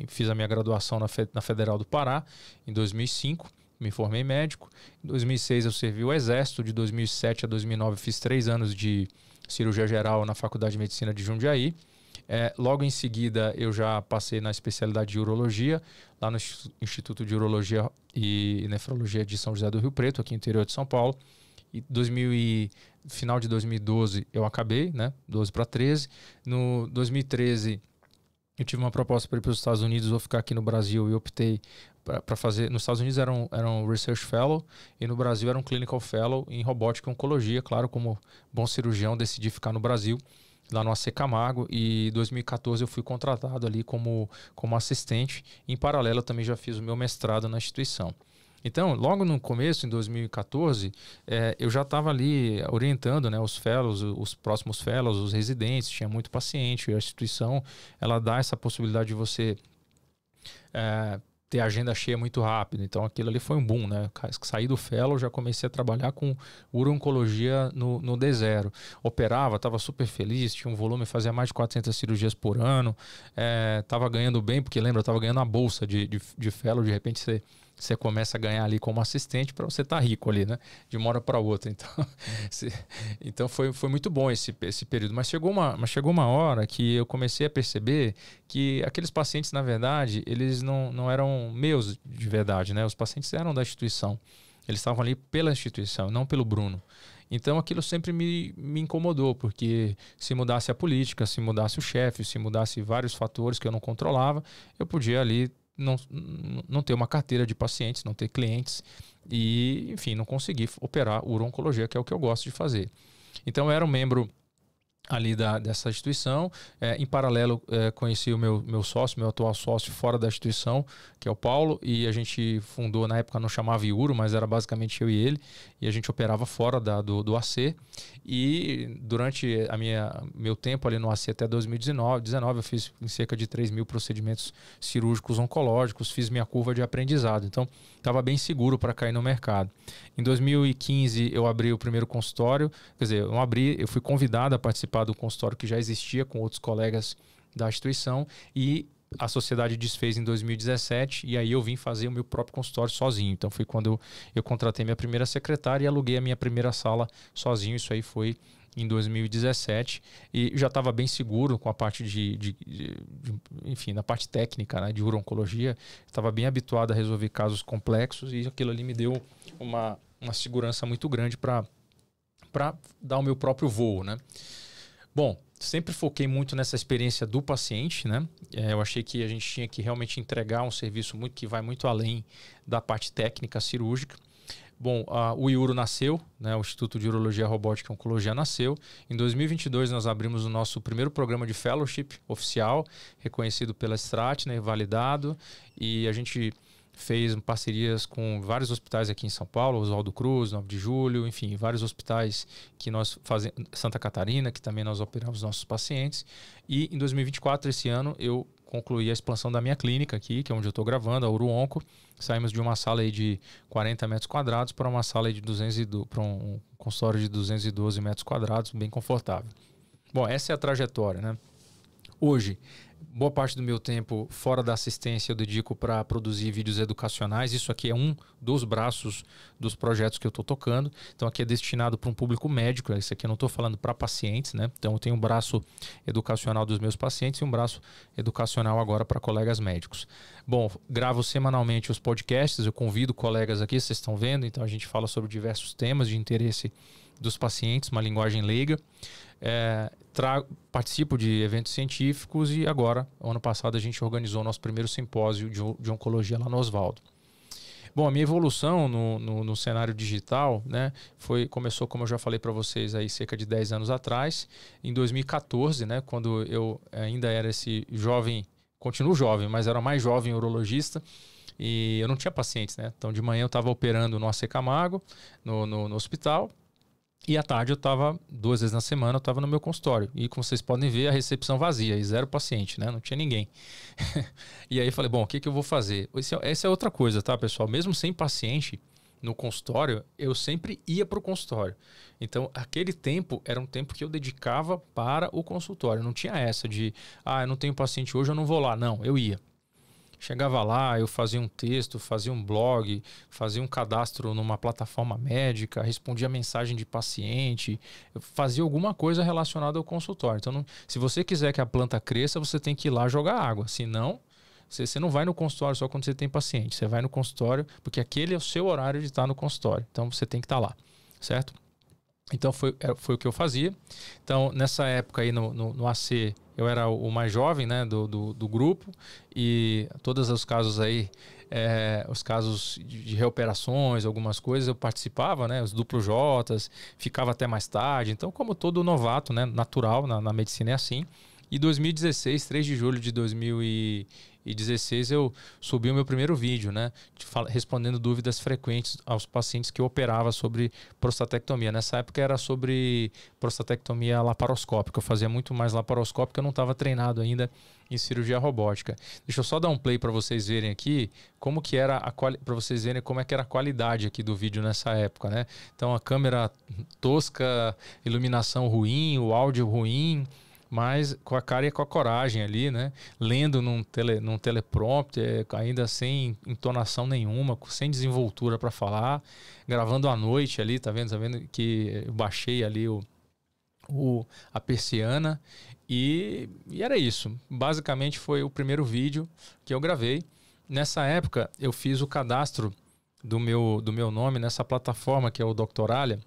fiz a minha graduação na Federal do Pará em 2005. Me formei médico. Em 2006 eu servi o Exército. De 2007 a 2009 fiz 3 anos de cirurgia geral na Faculdade de Medicina de Jundiaí. Logo em seguida, eu já passei na especialidade de urologia, lá no Instituto de Urologia e Nefrologia de São José do Rio Preto, aqui no interior de São Paulo. E final de 2012 eu acabei, né? 12 para 13. No 2013 eu tive uma proposta para ir para os Estados Unidos ou ficar aqui no Brasil e optei para fazer. Nos Estados Unidos era um Research Fellow e no Brasil era um Clinical Fellow em Robótica e Oncologia. Claro, como bom cirurgião, decidi ficar no Brasil, lá no AC Camargo, e em 2014 eu fui contratado ali como assistente. Em paralelo, eu também já fiz o meu mestrado na instituição. Então, logo no começo, em 2014, eu já estava ali orientando, né, os fellows, os próximos fellows, os residentes, tinha muito paciente, e a instituição ela dá essa possibilidade de você ter a agenda cheia muito rápido. Então, aquilo ali foi um boom, né? Saí do fellow, já comecei a trabalhar com uro-oncologia no D0. Operava, estava super feliz, tinha um volume, fazia mais de 400 cirurgias por ano, estava ganhando bem, porque lembra, eu estava ganhando a bolsa de fellow, de repente você começa a ganhar ali como assistente para você estar rico ali, né? De uma hora para outra. Então foi muito bom esse período. Mas chegou uma hora que eu comecei a perceber que aqueles pacientes, na verdade, eles não eram meus de verdade, né? Os pacientes eram da instituição. Eles estavam ali pela instituição, não pelo Bruno. Então aquilo sempre me incomodou, porque se mudasse a política, se mudasse o chefe, se mudasse vários fatores que eu não controlava, eu podia ali não ter uma carteira de pacientes, não ter clientes e, enfim, não conseguir operar uro-oncologia, que é o que eu gosto de fazer. Então, eu era um membro ali dessa instituição. Em paralelo, conheci o meu sócio, meu atual sócio fora da instituição, que é o Paulo, e a gente fundou, na época não chamava Iuro, mas era basicamente eu e ele, e a gente operava fora do AC. E durante meu tempo ali no AC até 2019, eu fiz cerca de 3.000 procedimentos cirúrgicos oncológicos, fiz minha curva de aprendizado, então estava bem seguro para cair no mercado. Em 2015 eu abri o primeiro consultório, quer dizer, eu fui convidado a participar do consultório que já existia com outros colegas da instituição, e a sociedade desfez em 2017 e aí eu vim fazer o meu próprio consultório sozinho. Então foi quando eu contratei minha primeira secretária e aluguei a minha primeira sala sozinho. Isso aí foi em 2017 e já estava bem seguro com a parte enfim, na parte técnica, né, de uro-oncologia. Estava bem habituado a resolver casos complexos e aquilo ali me deu uma segurança muito grande para dar o meu próprio voo, né? Bom, sempre foquei muito nessa experiência do paciente, né? Eu achei que a gente tinha que realmente entregar um serviço que vai muito além da parte técnica cirúrgica. Bom, o IURO nasceu, né? O Instituto de Urologia, Robótica e Oncologia nasceu. Em 2022 nós abrimos o nosso primeiro programa de fellowship oficial, reconhecido pela Stratner, validado, e a gente fez parcerias com vários hospitais aqui em São Paulo, Oswaldo Cruz, 9 de Julho, enfim, vários hospitais que nós fazemos, Santa Catarina, que também nós operamos nossos pacientes. E em 2024, esse ano, eu concluí a expansão da minha clínica aqui, que é onde eu estou gravando, a UroOnco. Saímos de uma sala aí de 40 metros quadrados para uma sala aí de para um consultório de 212 metros quadrados, bem confortável. Bom, essa é a trajetória, né? Hoje, boa parte do meu tempo fora da assistência eu dedico para produzir vídeos educacionais. Isso aqui é um dos braços dos projetos que eu estou tocando. Então aqui é destinado para um público médico. Isso aqui eu não estou falando para pacientes, né? Então eu tenho um braço educacional dos meus pacientes e um braço educacional agora para colegas médicos. Bom, gravo semanalmente os podcasts. Eu convido colegas aqui, vocês estão vendo. Então a gente fala sobre diversos temas de interesse dos pacientes, uma linguagem leiga. Participo de eventos científicos e agora, ano passado, a gente organizou o nosso primeiro simpósio de oncologia lá no Oswaldo. Bom, a minha evolução no cenário digital, né, começou, como eu já falei para vocês, aí cerca de 10 anos atrás, em 2014, né, quando eu ainda era esse jovem, continuo jovem, mas era mais jovem urologista, e eu não tinha pacientes, né? Então de manhã eu estava operando no AC Camargo, no hospital, e à tarde eu estava, 2 vezes na semana, eu estava no meu consultório. E como vocês podem ver, a recepção vazia, e 0 paciente, né? Não tinha ninguém. E aí eu falei, bom, o que eu vou fazer? Essa é outra coisa, tá, pessoal? Mesmo sem paciente no consultório, eu sempre ia para o consultório. Então, aquele tempo era um tempo que eu dedicava para o consultório. Não tinha essa de, eu não tenho paciente hoje, eu não vou lá. Não, eu ia. Chegava lá, eu fazia um texto, fazia um blog, fazia um cadastro numa plataforma médica, respondia mensagem de paciente, eu fazia alguma coisa relacionada ao consultório. Então, se você quiser que a planta cresça, você tem que ir lá jogar água. Senão, você não vai no consultório só quando você tem paciente. Você vai no consultório porque aquele é o seu horário de estar no consultório. Então, você tem que estar lá, certo? Então, foi o que eu fazia. Então, nessa época aí no AC, eu era o mais jovem, né, do grupo. E todos os casos aí, os casos de reoperações, algumas coisas, eu participava, né, os duplos Jotas, ficava até mais tarde. Então, como todo novato, né, natural, na medicina é assim. E 2016, 3 de julho de 2016, eu subi o meu primeiro vídeo, né? Respondendo dúvidas frequentes aos pacientes que eu operava sobre prostatectomia. Nessa época era sobre prostatectomia laparoscópica. Eu fazia muito mais laparoscópica, eu não estava treinado ainda em cirurgia robótica. Deixa eu só dar um play para vocês verem aqui como que era para vocês verem como é que era a qualidade aqui do vídeo nessa época, né? Então a câmera tosca, iluminação ruim, o áudio ruim, mas com a cara e com a coragem ali, né? Lendo num teleprompter, ainda sem entonação nenhuma, sem desenvoltura para falar, gravando à noite ali, tá vendo? Tá vendo que eu baixei ali a persiana e era isso. Basicamente foi o primeiro vídeo que eu gravei. Nessa época eu fiz o cadastro do meu nome nessa plataforma que é o Doctoralia.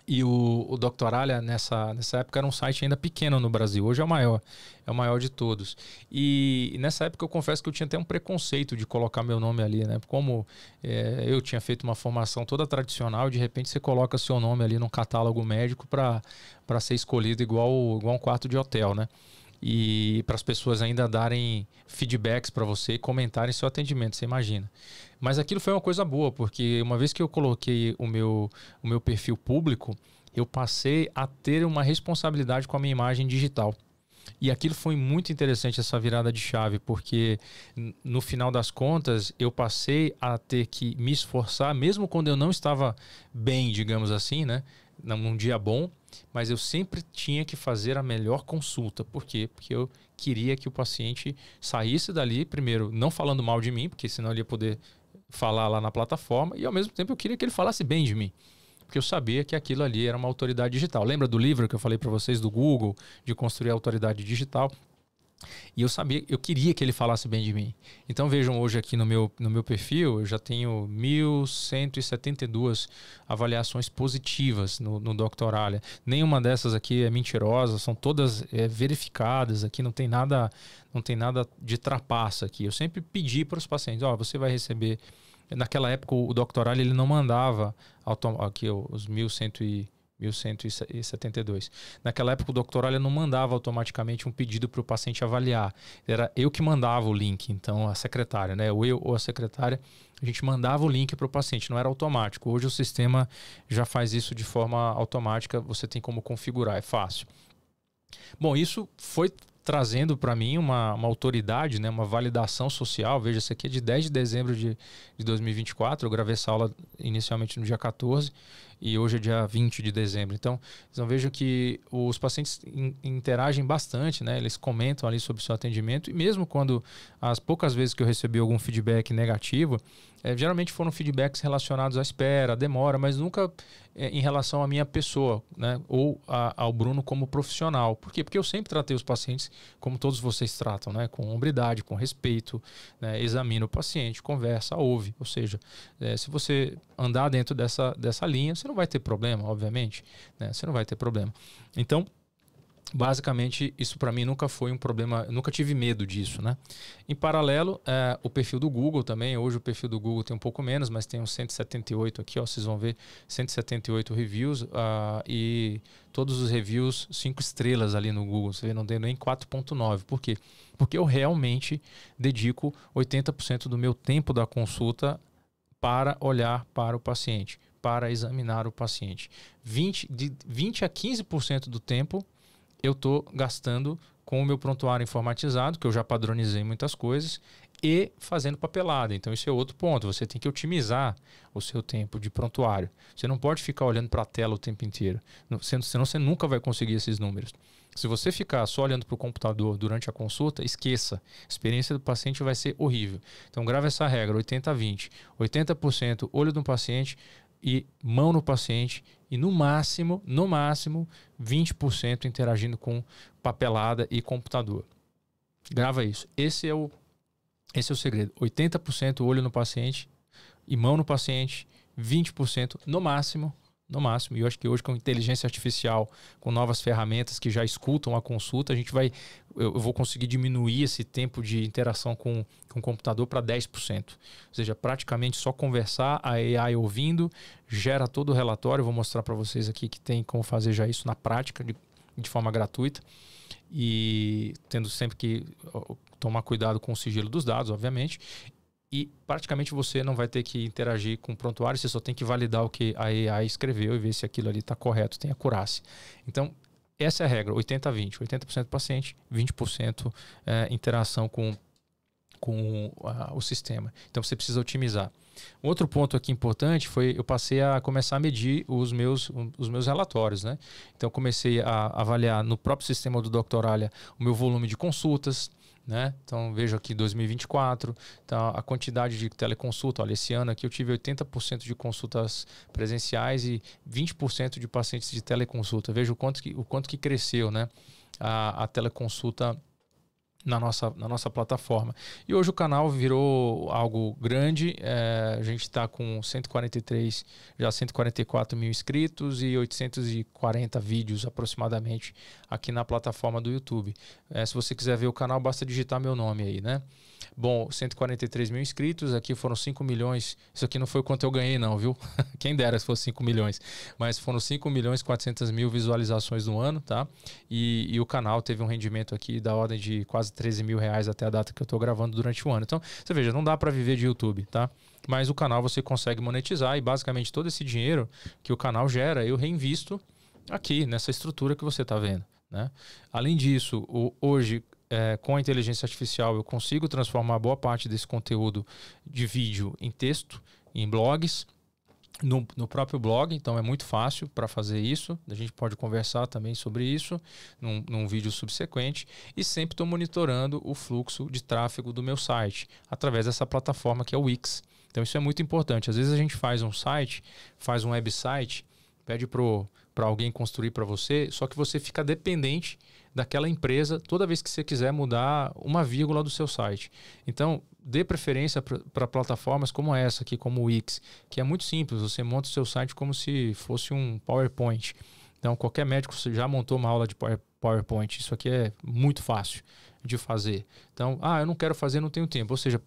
E o Doctoralia nessa época era um site ainda pequeno no Brasil. Hoje é o maior de todos. E nessa época eu confesso que eu tinha até um preconceito de colocar meu nome ali, né? Como eu tinha feito uma formação toda tradicional, de repente você coloca seu nome ali num catálogo médico para ser escolhido igual um quarto de hotel, né? E para as pessoas ainda darem feedbacks para você e comentarem seu atendimento, você imagina. Mas aquilo foi uma coisa boa, porque uma vez que eu coloquei o meu perfil público, eu passei a ter uma responsabilidade com a minha imagem digital. E aquilo foi muito interessante, essa virada de chave, porque no final das contas eu passei a ter que me esforçar, mesmo quando eu não estava bem, digamos assim, né? Num dia bom, mas eu sempre tinha que fazer a melhor consulta. Por quê? Porque eu queria que o paciente saísse dali, primeiro, não falando mal de mim, porque senão ele ia poder falar lá na plataforma, e ao mesmo tempo eu queria que ele falasse bem de mim, porque eu sabia que aquilo ali era uma autoridade digital. Lembra do livro que eu falei para vocês do Google, de construir a autoridade digital? E eu queria que ele falasse bem de mim. Então vejam, hoje aqui no meu perfil, eu já tenho 1.172 avaliações positivas no Doctoralia. Nenhuma dessas aqui é mentirosa, são todas verificadas, aqui não tem nada de trapaça aqui. Eu sempre pedi para os pacientes, você vai receber. Naquela época o Doctoralia ele não mandava aqui os 1.172. Naquela época o Doctoralia não mandava automaticamente um pedido para o paciente avaliar. Era eu que mandava o link, então a secretária, né? Eu ou a secretária, a gente mandava o link para o paciente, não era automático. Hoje o sistema já faz isso de forma automática, você tem como configurar, é fácil. Bom, isso foi trazendo para mim uma autoridade, né, uma validação social. Veja, isso aqui é de 10 de dezembro de 2024. Eu gravei essa aula inicialmente no dia 14 e hoje é dia 20 de dezembro. Então vejam que os pacientes interagem bastante, né? Eles comentam ali sobre o seu atendimento, e mesmo quando as poucas vezes que eu recebi algum feedback negativo, geralmente foram feedbacks relacionados à espera, à demora, mas nunca em relação à minha pessoa, né? Ou ao Bruno como profissional. Por quê? Porque eu sempre tratei os pacientes como todos vocês tratam, né? Com hombridade, com respeito, né? Examina o paciente, conversa, ouve. Ou seja, se você andar dentro dessa linha, você não vai ter problema, obviamente, né? Você não vai ter problema. Então, basicamente, isso para mim nunca foi um problema, eu nunca tive medo disso, né? Em paralelo, o perfil do Google também. Hoje o perfil do Google tem um pouco menos, mas tem uns 178 aqui, ó, vocês vão ver 178 reviews e todos os reviews 5 estrelas ali no Google. Você vê, não tem nem 4.9. Por quê? Porque eu realmente dedico 80% do meu tempo da consulta para olhar para o paciente, para examinar o paciente. De 20 a 15% do tempo eu estou gastando com o meu prontuário informatizado, que eu já padronizei muitas coisas, e fazendo papelada. Então isso é outro ponto, você tem que otimizar o seu tempo de prontuário. Você não pode ficar olhando para a tela o tempo inteiro, senão você nunca vai conseguir esses números. Se você ficar só olhando para o computador durante a consulta, esqueça. A experiência do paciente vai ser horrível. Então, grava essa regra, 80-20. 80% olho no paciente e mão no paciente. E no máximo, 20% interagindo com papelada e computador. Grava isso. Esse é o segredo. 80% olho no paciente e mão no paciente. 20% no máximo. E eu acho que hoje com inteligência artificial, com novas ferramentas que já escutam a consulta, eu vou conseguir diminuir esse tempo de interação com o computador para 10%. Ou seja, praticamente só conversar, a AI ouvindo, gera todo o relatório. Eu vou mostrar para vocês aqui que tem como fazer já isso na prática, de forma gratuita. E tendo sempre que tomar cuidado com o sigilo dos dados, obviamente. E praticamente você não vai ter que interagir com o prontuário, você só tem que validar o que a AI escreveu e ver se aquilo ali está correto, tem acurácia. Então, essa é a regra, 80-20. 80% paciente, 20% interação com o sistema. Então, você precisa otimizar. Um outro ponto aqui importante foi eu passei a começar a medir os meus relatórios, né? Então, comecei a avaliar no próprio sistema do Dr. Alia o meu volume de consultas, né? Então vejo aqui 2024, então, a quantidade de teleconsulta. Olha, esse ano aqui eu tive 80% de consultas presenciais e 20% de pacientes de teleconsulta. Veja o quanto que cresceu, né? A teleconsulta na nossa plataforma. E hoje o canal virou algo grande, a gente está com 144 mil inscritos e 840 vídeos aproximadamente aqui na plataforma do YouTube. Se você quiser ver o canal, basta digitar meu nome aí, né? Bom, 143 mil inscritos, aqui foram 5 milhões, isso aqui não foi o quanto eu ganhei não, viu? Quem dera se fosse 5 milhões, mas foram 5 milhões 400 mil visualizações no ano, tá? E o canal teve um rendimento aqui da ordem de quase 13 mil reais até a data que eu estou gravando durante o ano. Então, você veja, não dá para viver de YouTube, tá? Mas o canal você consegue monetizar e basicamente todo esse dinheiro que o canal gera, eu reinvisto aqui nessa estrutura que você está vendo, né? Além disso, hoje com a inteligência artificial eu consigo transformar boa parte desse conteúdo de vídeo em texto, em blogs, no próprio blog, então é muito fácil para fazer isso. A gente pode conversar também sobre isso num vídeo subsequente e sempre estou monitorando o fluxo de tráfego do meu site através dessa plataforma que é o Wix. Então isso é muito importante. Às vezes a gente faz um site, faz um website, pede para alguém construir para você, só que você fica dependente daquela empresa toda vez que você quiser mudar uma vírgula do seu site. Então, dê preferência para plataformas como essa aqui, como o Wix, que é muito simples. Você monta o seu site como se fosse um PowerPoint. Então, qualquer médico já montou uma aula de PowerPoint. Isso aqui é muito fácil de fazer. Então, eu não quero fazer, não tenho tempo. Ou seja,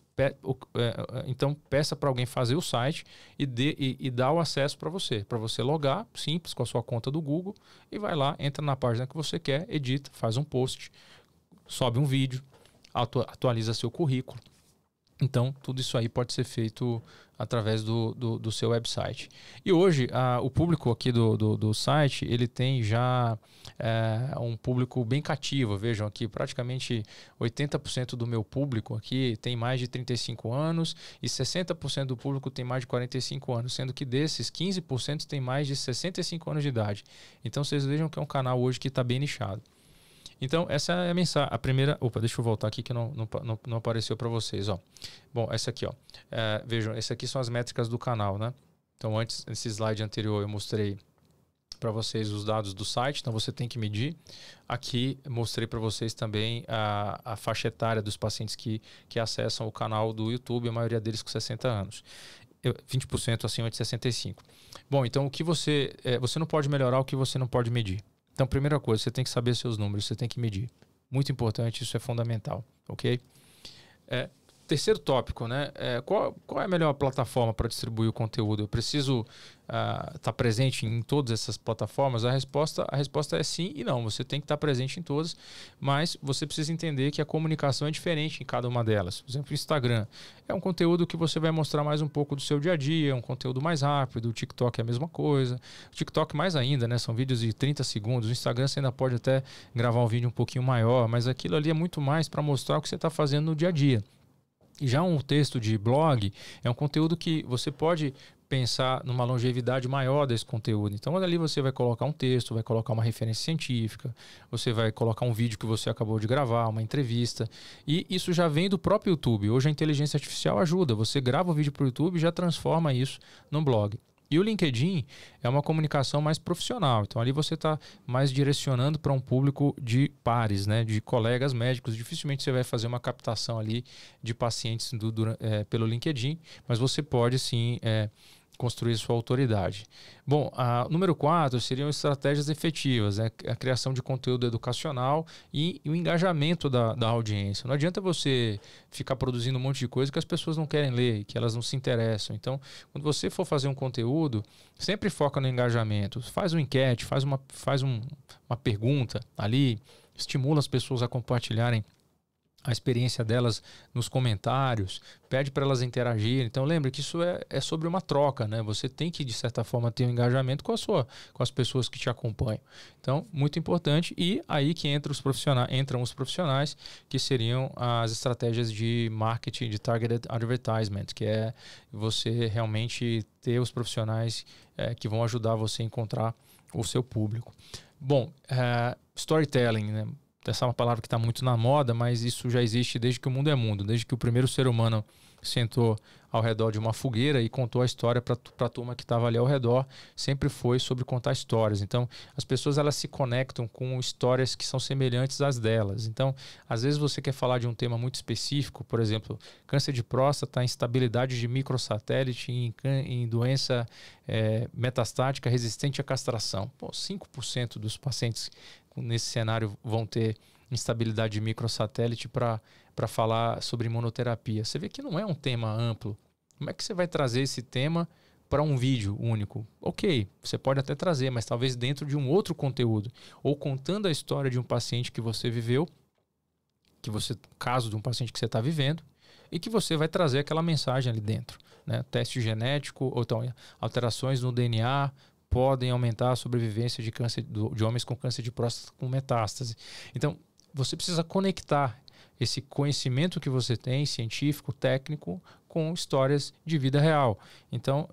então peça para alguém fazer o site e dá o acesso para você logar, simples, com a sua conta do Google, e vai lá, entra na página que você quer, edita, faz um post, sobe um vídeo, atualiza seu currículo. Então, tudo isso aí pode ser feito através do seu website. E hoje, o público aqui do site, ele tem já um público bem cativo. Vejam aqui, praticamente 80% do meu público aqui tem mais de 35 anos e 60% do público tem mais de 45 anos, sendo que desses, 15% tem mais de 65 anos de idade. Então, vocês vejam que é um canal hoje que está bem nichado. Então, essa é a mensagem. A primeira... Opa, deixa eu voltar aqui que não apareceu para vocês. Ó. Bom, essa aqui, ó. Vejam, essas aqui são as métricas do canal, né? Então, antes, nesse slide anterior, eu mostrei para vocês os dados do site. Então, você tem que medir. Aqui, mostrei para vocês também a faixa etária dos pacientes que acessam o canal do YouTube, a maioria deles com 60 anos. 20% acima de 65. Bom, então, o que você não pode melhorar o que você não pode medir. Então, primeira coisa, você tem que saber seus números, você tem que medir. Muito importante, isso é fundamental, ok? Terceiro tópico, né? Qual é a melhor plataforma para distribuir o conteúdo? Eu preciso estar presente em todas essas plataformas? A resposta é sim e não. Você tem que estar presente em todas, mas você precisa entender que a comunicação é diferente em cada uma delas. Por exemplo, o Instagram é um conteúdo que você vai mostrar mais um pouco do seu dia a dia, é um conteúdo mais rápido. O TikTok é a mesma coisa. O TikTok mais ainda, né? São vídeos de 30 segundos. O Instagram você ainda pode até gravar um vídeo um pouquinho maior, mas aquilo ali é muito mais para mostrar o que você está fazendo no dia a dia. E já um texto de blog é um conteúdo que você pode pensar numa longevidade maior desse conteúdo. Então, ali você vai colocar um texto, vai colocar uma referência científica, você vai colocar um vídeo que você acabou de gravar, uma entrevista. E isso já vem do próprio YouTube. Hoje a inteligência artificial ajuda. Você grava o vídeo para o YouTube e já transforma isso num blog. E o LinkedIn é uma comunicação mais profissional. Então, ali você está mais direcionando para um público de pares, né, de colegas médicos. Dificilmente você vai fazer uma captação ali de pacientes pelo LinkedIn, mas você pode sim construir sua autoridade. Bom, número 4 seriam estratégias efetivas, né? A criação de conteúdo educacional e o engajamento da audiência. Não adianta você ficar produzindo um monte de coisa que as pessoas não querem ler, que elas não se interessam. Então, quando você for fazer um conteúdo, sempre foca no engajamento. Faz uma enquete, faz uma pergunta ali, estimula as pessoas a compartilharem a experiência delas nos comentários, pede para elas interagirem. Então lembre que isso é sobre uma troca, né? Você tem que, de certa forma, ter um engajamento com as pessoas que te acompanham. Então, muito importante. E aí que entram os profissionais, que seriam as estratégias de marketing, de targeted advertisement, que é você realmente ter os profissionais que vão ajudar você a encontrar o seu público. Bom, storytelling, né? Essa é uma palavra que está muito na moda, mas isso já existe desde que o mundo é mundo, desde que o primeiro ser humano sentou ao redor de uma fogueira e contou a história para a turma que estava ali ao redor, sempre foi sobre contar histórias. Então, as pessoas elas se conectam com histórias que são semelhantes às delas. Então, às vezes você quer falar de um tema muito específico, por exemplo, câncer de próstata, instabilidade de microsatélite em doença metastática resistente à castração. 5% dos pacientes nesse cenário vão ter instabilidade de microsatélite para falar sobre imunoterapia. Você vê que não é um tema amplo. Como é que você vai trazer esse tema para um vídeo único? Ok, você pode até trazer, mas talvez dentro de um outro conteúdo. Ou contando a história de um paciente que você viveu, caso de um paciente que você está vivendo, e que você vai trazer aquela mensagem ali dentro, né? Teste genético, ou então alterações no DNA, podem aumentar a sobrevivência de homens com câncer de próstata com metástase. Então, você precisa conectar esse conhecimento que você tem, científico, técnico, com histórias de vida real. Então,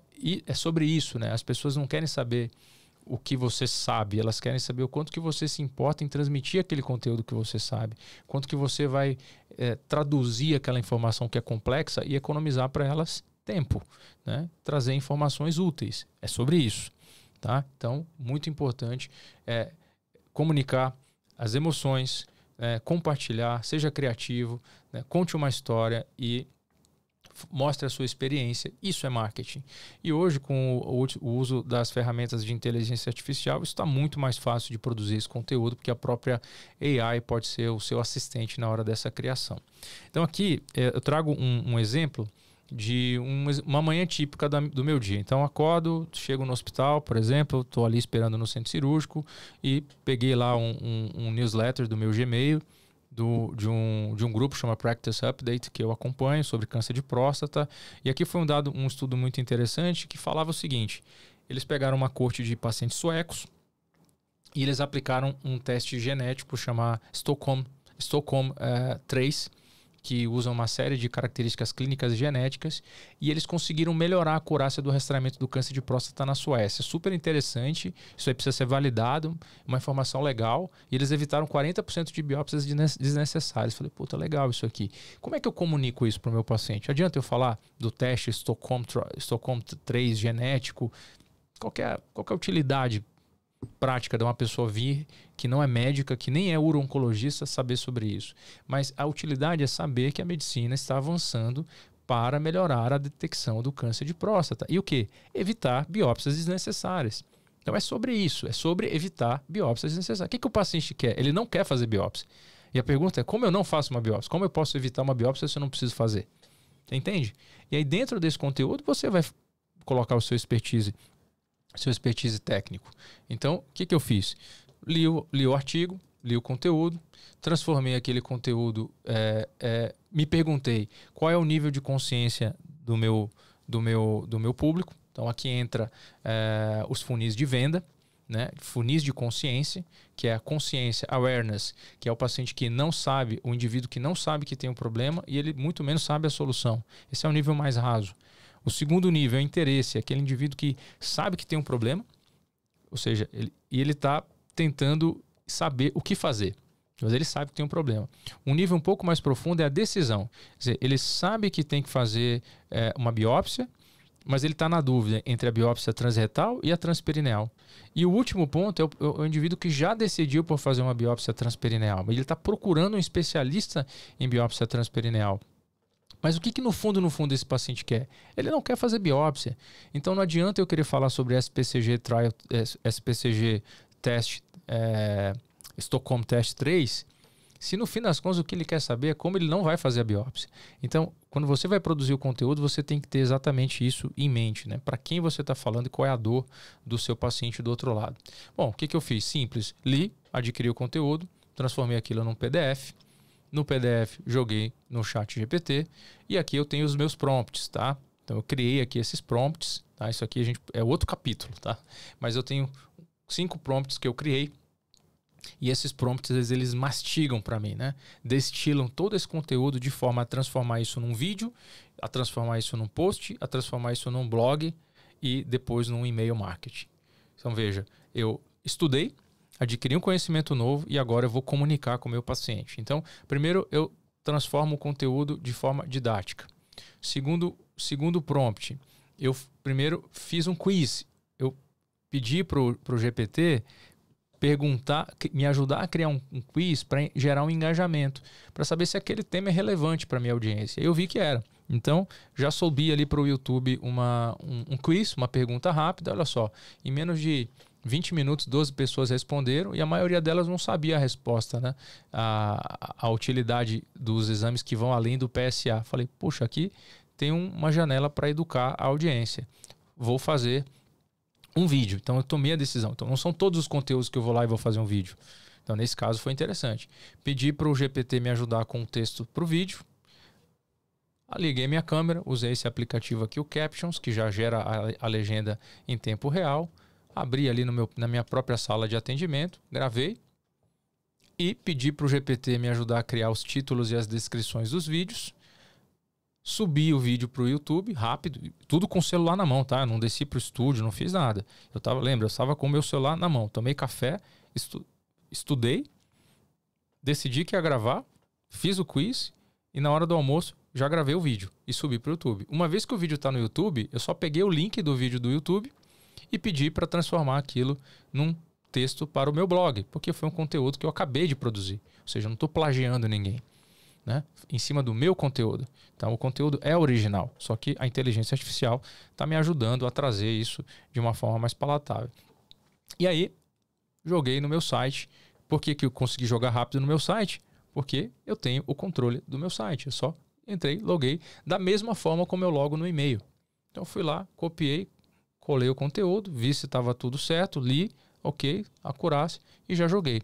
é sobre isso, né? As pessoas não querem saber o que você sabe, elas querem saber o quanto que você se importa em transmitir aquele conteúdo que você sabe, quanto que você vai traduzir aquela informação que é complexa e economizar para elas tempo, né? Trazer informações úteis. É sobre isso. Tá? Então, muito importante comunicar as emoções, compartilhar, seja criativo, né? Conte uma história e mostre a sua experiência. Isso é marketing. E hoje, com o uso das ferramentas de inteligência artificial, isso está muito mais fácil de produzir esse conteúdo, porque a própria AI pode ser o seu assistente na hora dessa criação. Então, aqui eu trago um exemplo de uma manhã típica do meu dia. Então, acordo, chego no hospital, por exemplo, estou ali esperando no centro cirúrgico e peguei lá um newsletter do meu Gmail, de um grupo chamado Practice Update, que eu acompanho, sobre câncer de próstata. E aqui foi um estudo muito interessante que falava o seguinte: eles pegaram uma corte de pacientes suecos e eles aplicaram um teste genético chamado Stockholm 3, que usam uma série de características clínicas e genéticas, e eles conseguiram melhorar a acurácia do rastreamento do câncer de próstata na Suécia. Super interessante, isso aí precisa ser validado, uma informação legal, e eles evitaram 40% de biópsias desnecessárias. Falei, puta, legal isso aqui. Como é que eu comunico isso para o meu paciente? Adianta eu falar do teste Stockholm 3 genético? Qual que é a utilidade prática de uma pessoa vir que não é médica, que nem é uro-oncologista, saber sobre isso? Mas a utilidade é saber que a medicina está avançando para melhorar a detecção do câncer de próstata. E o quê? Evitar biópsias desnecessárias. Então é sobre isso, é sobre evitar biópsias desnecessárias. O que o paciente quer? Ele não quer fazer biópsia. E a pergunta é, como eu não faço uma biópsia? Como eu posso evitar uma biópsia se eu não preciso fazer? Você entende? E aí dentro desse conteúdo você vai colocar o seu expertise técnico. Então, o que eu fiz? Li o artigo, li o conteúdo, transformei aquele conteúdo, me perguntei qual é o nível de consciência do meu público. Então, aqui entra os funis de venda, né? Funis de consciência, que é a consciência, awareness, que é o paciente que não sabe, o indivíduo que não sabe que tem um problema e ele muito menos sabe a solução. Esse é o nível mais raso. O segundo nível é interesse, é aquele indivíduo que sabe que tem um problema, ou seja, ele está tentando saber o que fazer, mas ele sabe que tem um problema. Um nível um pouco mais profundo é a decisão. Quer dizer, ele sabe que tem que fazer uma biópsia, mas ele está na dúvida entre a biópsia transretal e a transperineal. E o último ponto é o indivíduo que já decidiu por fazer uma biópsia transperineal, mas ele está procurando um especialista em biópsia transperineal. Mas o que no fundo esse paciente quer? Ele não quer fazer biópsia. Então não adianta eu querer falar sobre SPCG Trial, SPCG Test, Stockholm Test 3, se no fim das contas o que ele quer saber é como ele não vai fazer a biópsia. Então, quando você vai produzir o conteúdo, você tem que ter exatamente isso em mente, né? Para quem você está falando e qual é a dor do seu paciente do outro lado. Bom, o que eu fiz? Simples. Li, adquiri o conteúdo, transformei aquilo num PDF. No PDF, joguei no ChatGPT e aqui eu tenho os meus prompts, tá? Então eu criei aqui esses prompts, tá? Isso aqui é outro capítulo, tá? Mas eu tenho 5 prompts que eu criei e esses prompts eles mastigam para mim, né? Destilam todo esse conteúdo de forma a transformar isso num vídeo, a transformar isso num post, a transformar isso num blog e depois num e-mail marketing. Então veja, eu estudei, adquiri um conhecimento novo e agora eu vou comunicar com o meu paciente. Então, primeiro eu transformo o conteúdo de forma didática. Segundo prompt, eu primeiro fiz um quiz. Eu pedi para o GPT me ajudar a criar um quiz para gerar um engajamento, para saber se aquele tema é relevante para a minha audiência. Eu vi que era. Então, já subi ali para o YouTube um quiz, uma pergunta rápida. Olha só, em menos de 20 minutos, 12 pessoas responderam e a maioria delas não sabia a resposta, né? A utilidade dos exames que vão além do PSA. Falei, puxa, aqui tem uma janela para educar a audiência. Vou fazer um vídeo. Então eu tomei a decisão. Então não são todos os conteúdos que eu vou lá e vou fazer um vídeo. Então nesse caso foi interessante. Pedi para o GPT me ajudar com o texto para o vídeo. Liguei minha câmera, usei esse aplicativo aqui, o Captions, que já gera a legenda em tempo real. Abri ali na minha própria sala de atendimento, gravei e pedi para o GPT me ajudar a criar os títulos e as descrições dos vídeos. Subi o vídeo para o YouTube, rápido, tudo com o celular na mão, tá? Eu não desci para o estúdio, não fiz nada. Eu estava com o meu celular na mão, tomei café, estudei, decidi que ia gravar, fiz o quiz e na hora do almoço já gravei o vídeo e subi para o YouTube. Uma vez que o vídeo está no YouTube, eu só peguei o link do vídeo do YouTube e pedi para transformar aquilo num texto para o meu blog, porque foi um conteúdo que eu acabei de produzir. Ou seja, eu não estou plagiando ninguém, né? Em cima do meu conteúdo. Então o conteúdo é original, só que a inteligência artificial está me ajudando a trazer isso de uma forma mais palatável. E aí, joguei no meu site. Por que eu consegui jogar rápido no meu site? Porque eu tenho o controle do meu site. Eu só entrei, loguei, da mesma forma como eu logo no e-mail. Então fui lá, copiei, colei o conteúdo, vi se estava tudo certo, li, ok, acurácia e já joguei.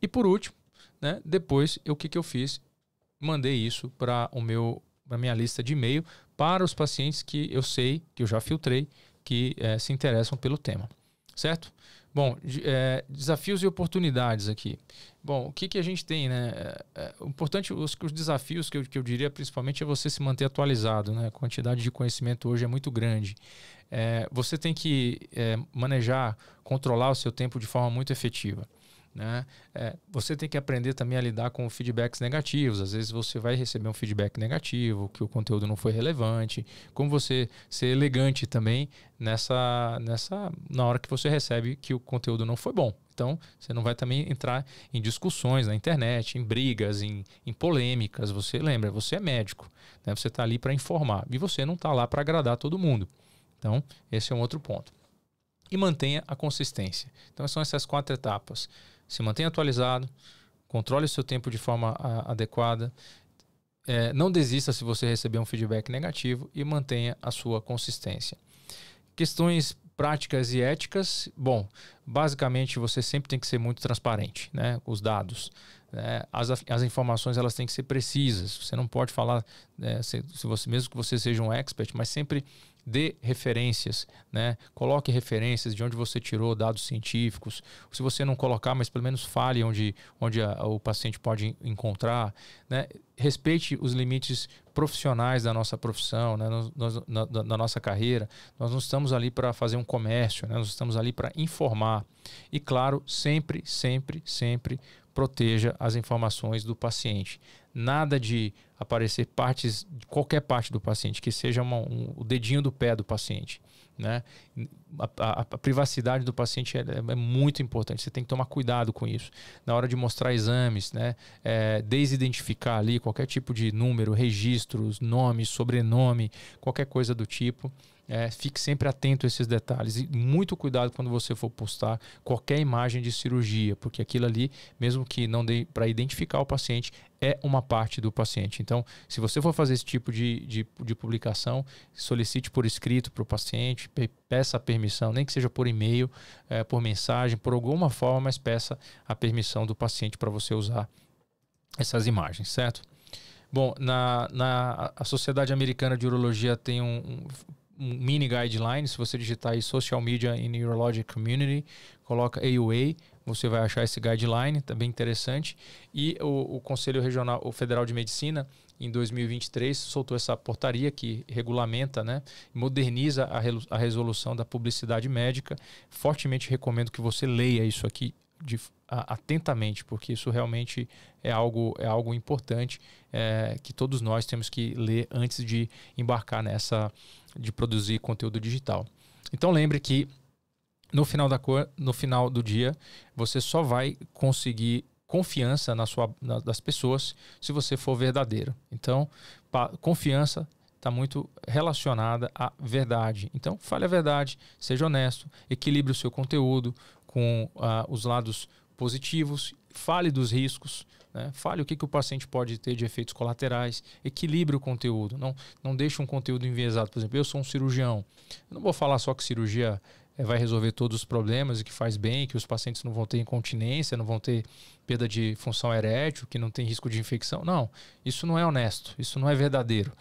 E por último, né, depois o que eu fiz? Mandei isso para a minha lista de e-mail para os pacientes que eu sei, que eu já filtrei, que se interessam pelo tema, certo? Bom, desafios e oportunidades aqui. Bom, o que a gente tem, né? O importante, os desafios que eu diria principalmente é você se manter atualizado, né? A quantidade de conhecimento hoje é muito grande. Você tem que manejar, controlar o seu tempo de forma muito efetiva, né? Você tem que aprender também a lidar com feedbacks negativos. Às vezes você vai receber um feedback negativo, que o conteúdo não foi relevante. Como você ser elegante também na hora que você recebe que o conteúdo não foi bom. Então você não vai também entrar em discussões na internet, em brigas, em polêmicas. Você lembra, você é médico, né? Você está ali para informar e você não está lá para agradar todo mundo. Então esse é um outro ponto. E mantenha a consistência. Então são essas 4 etapas. Se mantenha atualizado, controle o seu tempo de forma adequada, não desista se você receber um feedback negativo e mantenha a sua consistência. Questões práticas e éticas, bom, basicamente você sempre tem que ser muito transparente, né, com os dados. As informações elas têm que ser precisas. Você não pode falar, mesmo que você seja um expert, mas sempre dê referências, né? Coloque referências de onde você tirou dados científicos. Se você não colocar, mas pelo menos fale onde o paciente pode encontrar, né? Respeite os limites profissionais da nossa profissão, né? Da nossa carreira. Nós não estamos ali para fazer um comércio, né? Nós estamos ali para informar. E claro, sempre, sempre, sempre proteja as informações do paciente. Nada de aparecer qualquer parte do paciente, que seja o dedinho do pé do paciente, né? A privacidade do paciente é muito importante. Você tem que tomar cuidado com isso. Na hora de mostrar exames, né? Desidentificar ali qualquer tipo de número, registros, nome, sobrenome, qualquer coisa do tipo. Fique sempre atento a esses detalhes e muito cuidado quando você for postar qualquer imagem de cirurgia, porque aquilo ali, mesmo que não dê para identificar o paciente, é uma parte do paciente. Então, se você for fazer esse tipo de publicação, solicite por escrito para o paciente, peça a permissão, nem que seja por e-mail, por mensagem, por alguma forma, mas peça a permissão do paciente para você usar essas imagens, certo? Bom, a Sociedade Americana de Urologia tem um mini guideline. Se você digitar aí Social Media in Urologic Community, coloca AUA, você vai achar esse guideline, tá bem interessante. E o Conselho Regional, o Federal de Medicina, em 2023, soltou essa portaria que regulamenta, né, moderniza a resolução da publicidade médica. Fortemente recomendo que você leia isso aqui atentamente, porque isso realmente é algo importante, que todos nós temos que ler antes de embarcar de produzir conteúdo digital. Então lembre que no final do dia você só vai conseguir confiança das pessoas se você for verdadeiro. Então, confiança está muito relacionada à verdade. Então, fale a verdade, seja honesto, equilibre o seu conteúdo com os lados positivos, fale dos riscos, né? Fale o que o paciente pode ter de efeitos colaterais, equilibre o conteúdo, não deixe um conteúdo enviesado. Por exemplo, eu sou um cirurgião, eu não vou falar só que cirurgia vai resolver todos os problemas e que faz bem, que os pacientes não vão ter incontinência, não vão ter perda de função erétil, que não tem risco de infecção. Não, isso não é honesto, isso não é verdadeiro.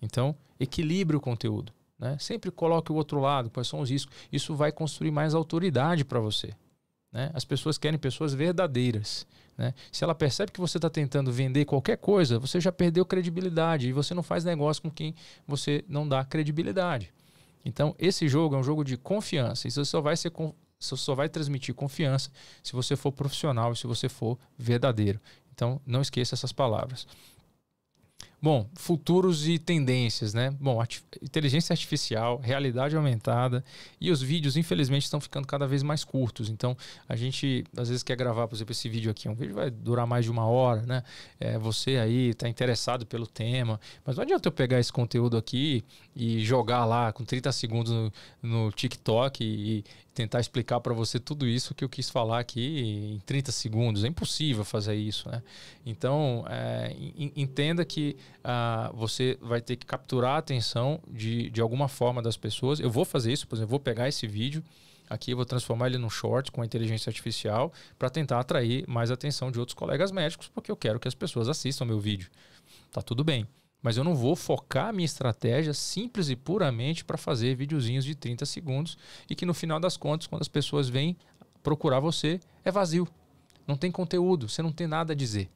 Então, equilibre o conteúdo, né? Sempre coloque o outro lado, quais são os riscos. Isso vai construir mais autoridade para você, né? As pessoas querem pessoas verdadeiras, né? Se ela percebe que você está tentando vender qualquer coisa, você já perdeu credibilidade e você não faz negócio com quem você não dá credibilidade. Então, esse jogo é um jogo de confiança. Isso só vai transmitir confiança se você for profissional e se você for verdadeiro. Então, não esqueça essas palavras. Bom, futuros e tendências, né? Bom, inteligência artificial, realidade aumentada e os vídeos, infelizmente, estão ficando cada vez mais curtos. Então, a gente, às vezes, quer gravar, por exemplo, esse vídeo aqui. Um vídeo vai durar mais de 1 hora, né? Você aí está interessado pelo tema, mas não adianta eu pegar esse conteúdo aqui e jogar lá com 30 segundos no TikTok e tentar explicar para você tudo isso que eu quis falar aqui em 30 segundos. É impossível fazer isso, né? Então, entenda que você vai ter que capturar a atenção de alguma forma das pessoas. Eu vou fazer isso, por exemplo, eu vou pegar esse vídeo aqui, eu vou transformar ele num short com a inteligência artificial para tentar atrair mais atenção de outros colegas médicos, porque eu quero que as pessoas assistam meu vídeo. Tá tudo bem. Mas eu não vou focar a minha estratégia simples e puramente para fazer videozinhos de 30 segundos e que no final das contas, quando as pessoas vêm procurar você, é vazio. Não tem conteúdo, você não tem nada a dizer.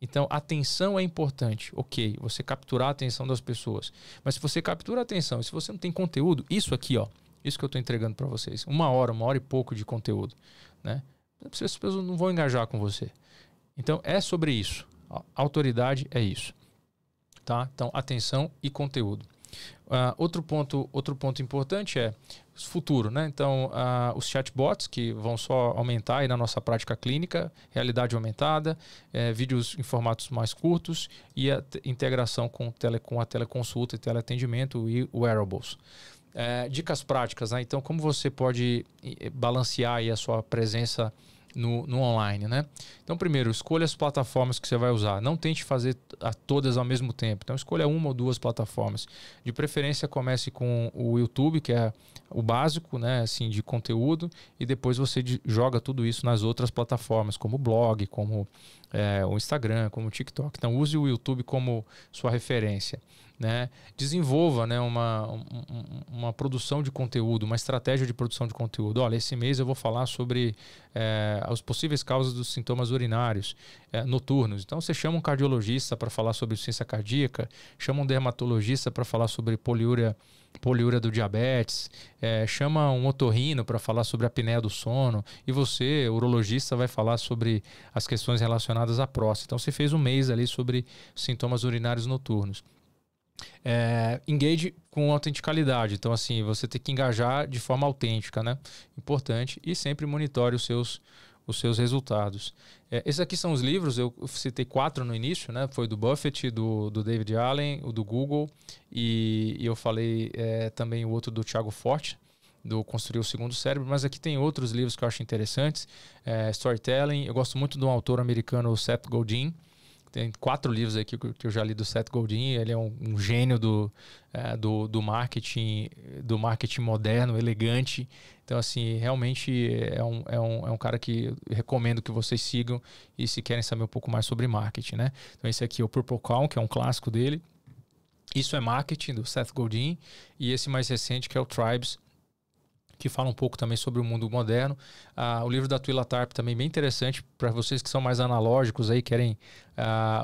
Então, atenção é importante. Ok, você capturar a atenção das pessoas. Mas se você captura a atenção e se você não tem conteúdo, isso aqui, ó, isso que eu estou entregando para vocês, 1 hora e pouco de conteúdo, né? As pessoas não vão engajar com você. Então, é sobre isso. A autoridade é isso. Tá? Então, atenção e conteúdo. Outro ponto importante é o futuro, né? Então, os chatbots que vão só aumentar aí na nossa prática clínica, realidade aumentada, vídeos em formatos mais curtos e a integração com a teleconsulta e teleatendimento e wearables. Dicas práticas, né? Então, como você pode balancear aí a sua presença no online, né? Então, primeiro, escolha as plataformas que você vai usar. Não tente fazer todas ao mesmo tempo. Então, escolha 1 ou 2 plataformas. De preferência, comece com o YouTube, que é o básico, né, assim, de conteúdo, e depois você joga tudo isso nas outras plataformas, como o blog, como o Instagram, como o TikTok. Então, use o YouTube como sua referência, né? Desenvolva, né, uma produção de conteúdo, uma estratégia de produção de conteúdo. Olha, esse mês eu vou falar sobre as possíveis causas dos sintomas urinários noturnos. Então você chama um cardiologista para falar sobre insuficiência cardíaca, chama um dermatologista para falar sobre poliúria do diabetes, chama um otorrino para falar sobre a apneia do sono, e você, urologista, vai falar sobre as questões relacionadas à próstata. Então você fez um mês ali sobre sintomas urinários noturnos. Engage com autenticalidade. Então, assim, você tem que engajar de forma autêntica, né? Importante. E sempre monitore os seus resultados. Esses aqui são os livros. Eu citei 4 no início, né? Foi do Buffett, do David Allen, o do Google, e eu falei também o outro do Thiago Forte, do Construir o Segundo Cérebro. Mas aqui tem outros livros que eu acho interessantes. Storytelling. Eu gosto muito de um autor americano, Seth Godin. Tem 4 livros aqui que eu já li do Seth Godin. Ele é um gênio do marketing moderno, elegante. Então, assim, realmente é um cara que eu recomendo que vocês sigam e se querem saber um pouco mais sobre marketing, né? Então, esse aqui é o Purple Calm, que é um clássico dele. Isso é Marketing, do Seth Godin. E esse mais recente, que é o Tribes, que fala um pouco também sobre o mundo moderno. O livro da Twila Tharp também bem interessante para vocês que são mais analógicos aí, querem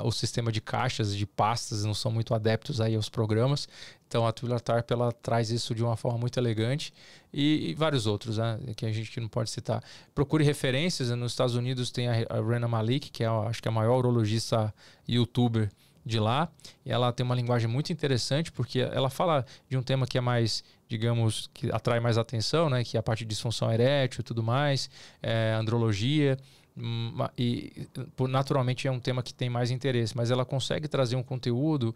o sistema de caixas, de pastas, não são muito adeptos aí aos programas. Então a Twila Tharp, ela traz isso de uma forma muito elegante, e vários outros, né, que a gente não pode citar. Procure referências. Nos Estados Unidos tem a Rena Malik, que acho que é a maior urologista youtuber de lá, e ela tem uma linguagem muito interessante, porque ela fala de um tema que é mais, digamos, que atrai mais atenção, né, que é a parte de disfunção erétil e tudo mais, andrologia, e naturalmente é um tema que tem mais interesse, mas ela consegue trazer um conteúdo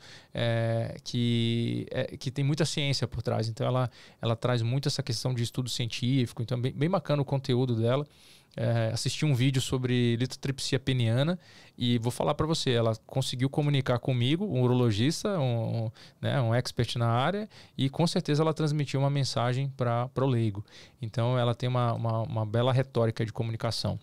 que tem muita ciência por trás. Então ela traz muito essa questão de estudo científico. Então bem bacana o conteúdo dela. Assisti um vídeo sobre litotripsia peniana e vou falar para você, ela conseguiu comunicar comigo, um urologista, um expert na área, e com certeza ela transmitiu uma mensagem para o leigo. Então ela tem uma bela retórica de comunicação.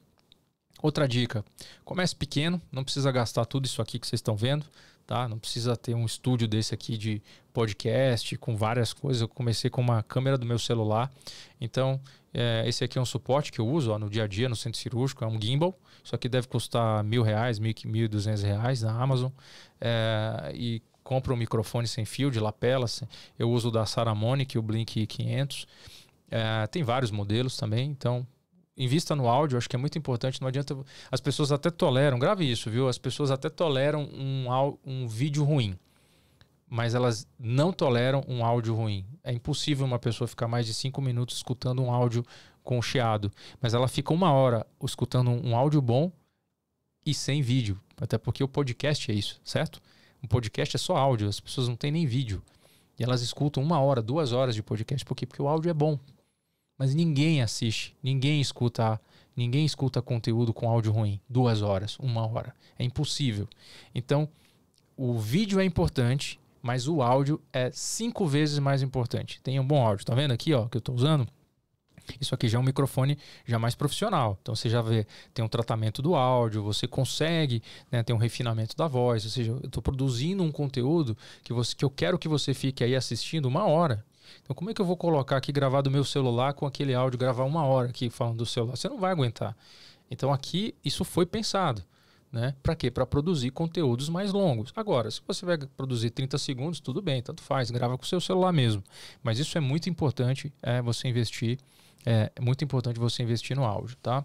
Outra dica: comece pequeno, não precisa gastar tudo isso aqui que vocês estão vendo, tá? Não precisa ter um estúdio desse aqui de podcast com várias coisas. Eu comecei com uma câmera do meu celular. Então, esse aqui é um suporte que eu uso no dia a dia no centro cirúrgico, é um gimbal. Isso aqui deve custar R$1.000, R$1.200 na Amazon. E compra um microfone sem fio, de lapela. Eu uso o da Saramonic, o Blink 500. Tem vários modelos também, então invista no áudio, acho que é muito importante. Não adianta. As pessoas até toleram, grave isso, viu? As pessoas até toleram um vídeo ruim, mas elas não toleram um áudio ruim. É impossível uma pessoa ficar mais de 5 minutos escutando um áudio com chiado, mas ela fica 1 hora escutando um áudio bom e sem vídeo. Até porque o podcast é isso, certo? Um podcast é só áudio, as pessoas não têm nem vídeo. E elas escutam 1 hora, 2 horas de podcast. Por quê? Porque o áudio é bom. Mas ninguém assiste, ninguém escuta conteúdo com áudio ruim. 2 horas, 1 hora. É impossível. Então, o vídeo é importante, mas o áudio é 5 vezes mais importante. Tem um bom áudio. Tá vendo aqui, ó, que eu tô usando? Isso aqui já é um microfone já mais profissional. Então você já vê, tem um tratamento do áudio, você consegue, né, ter um refinamento da voz. Ou seja, eu estou produzindo um conteúdo que eu quero que você fique aí assistindo 1 hora. Então como é que eu vou colocar aqui, gravar do meu celular com aquele áudio, gravar 1 hora aqui falando do celular? Você não vai aguentar. Então aqui isso foi pensado, né? Para quê? Para produzir conteúdos mais longos. Agora, se você vai produzir 30 segundos, tudo bem, tanto faz, grava com o seu celular mesmo. Mas isso é muito importante, você investir. É muito importante você investir no áudio, tá?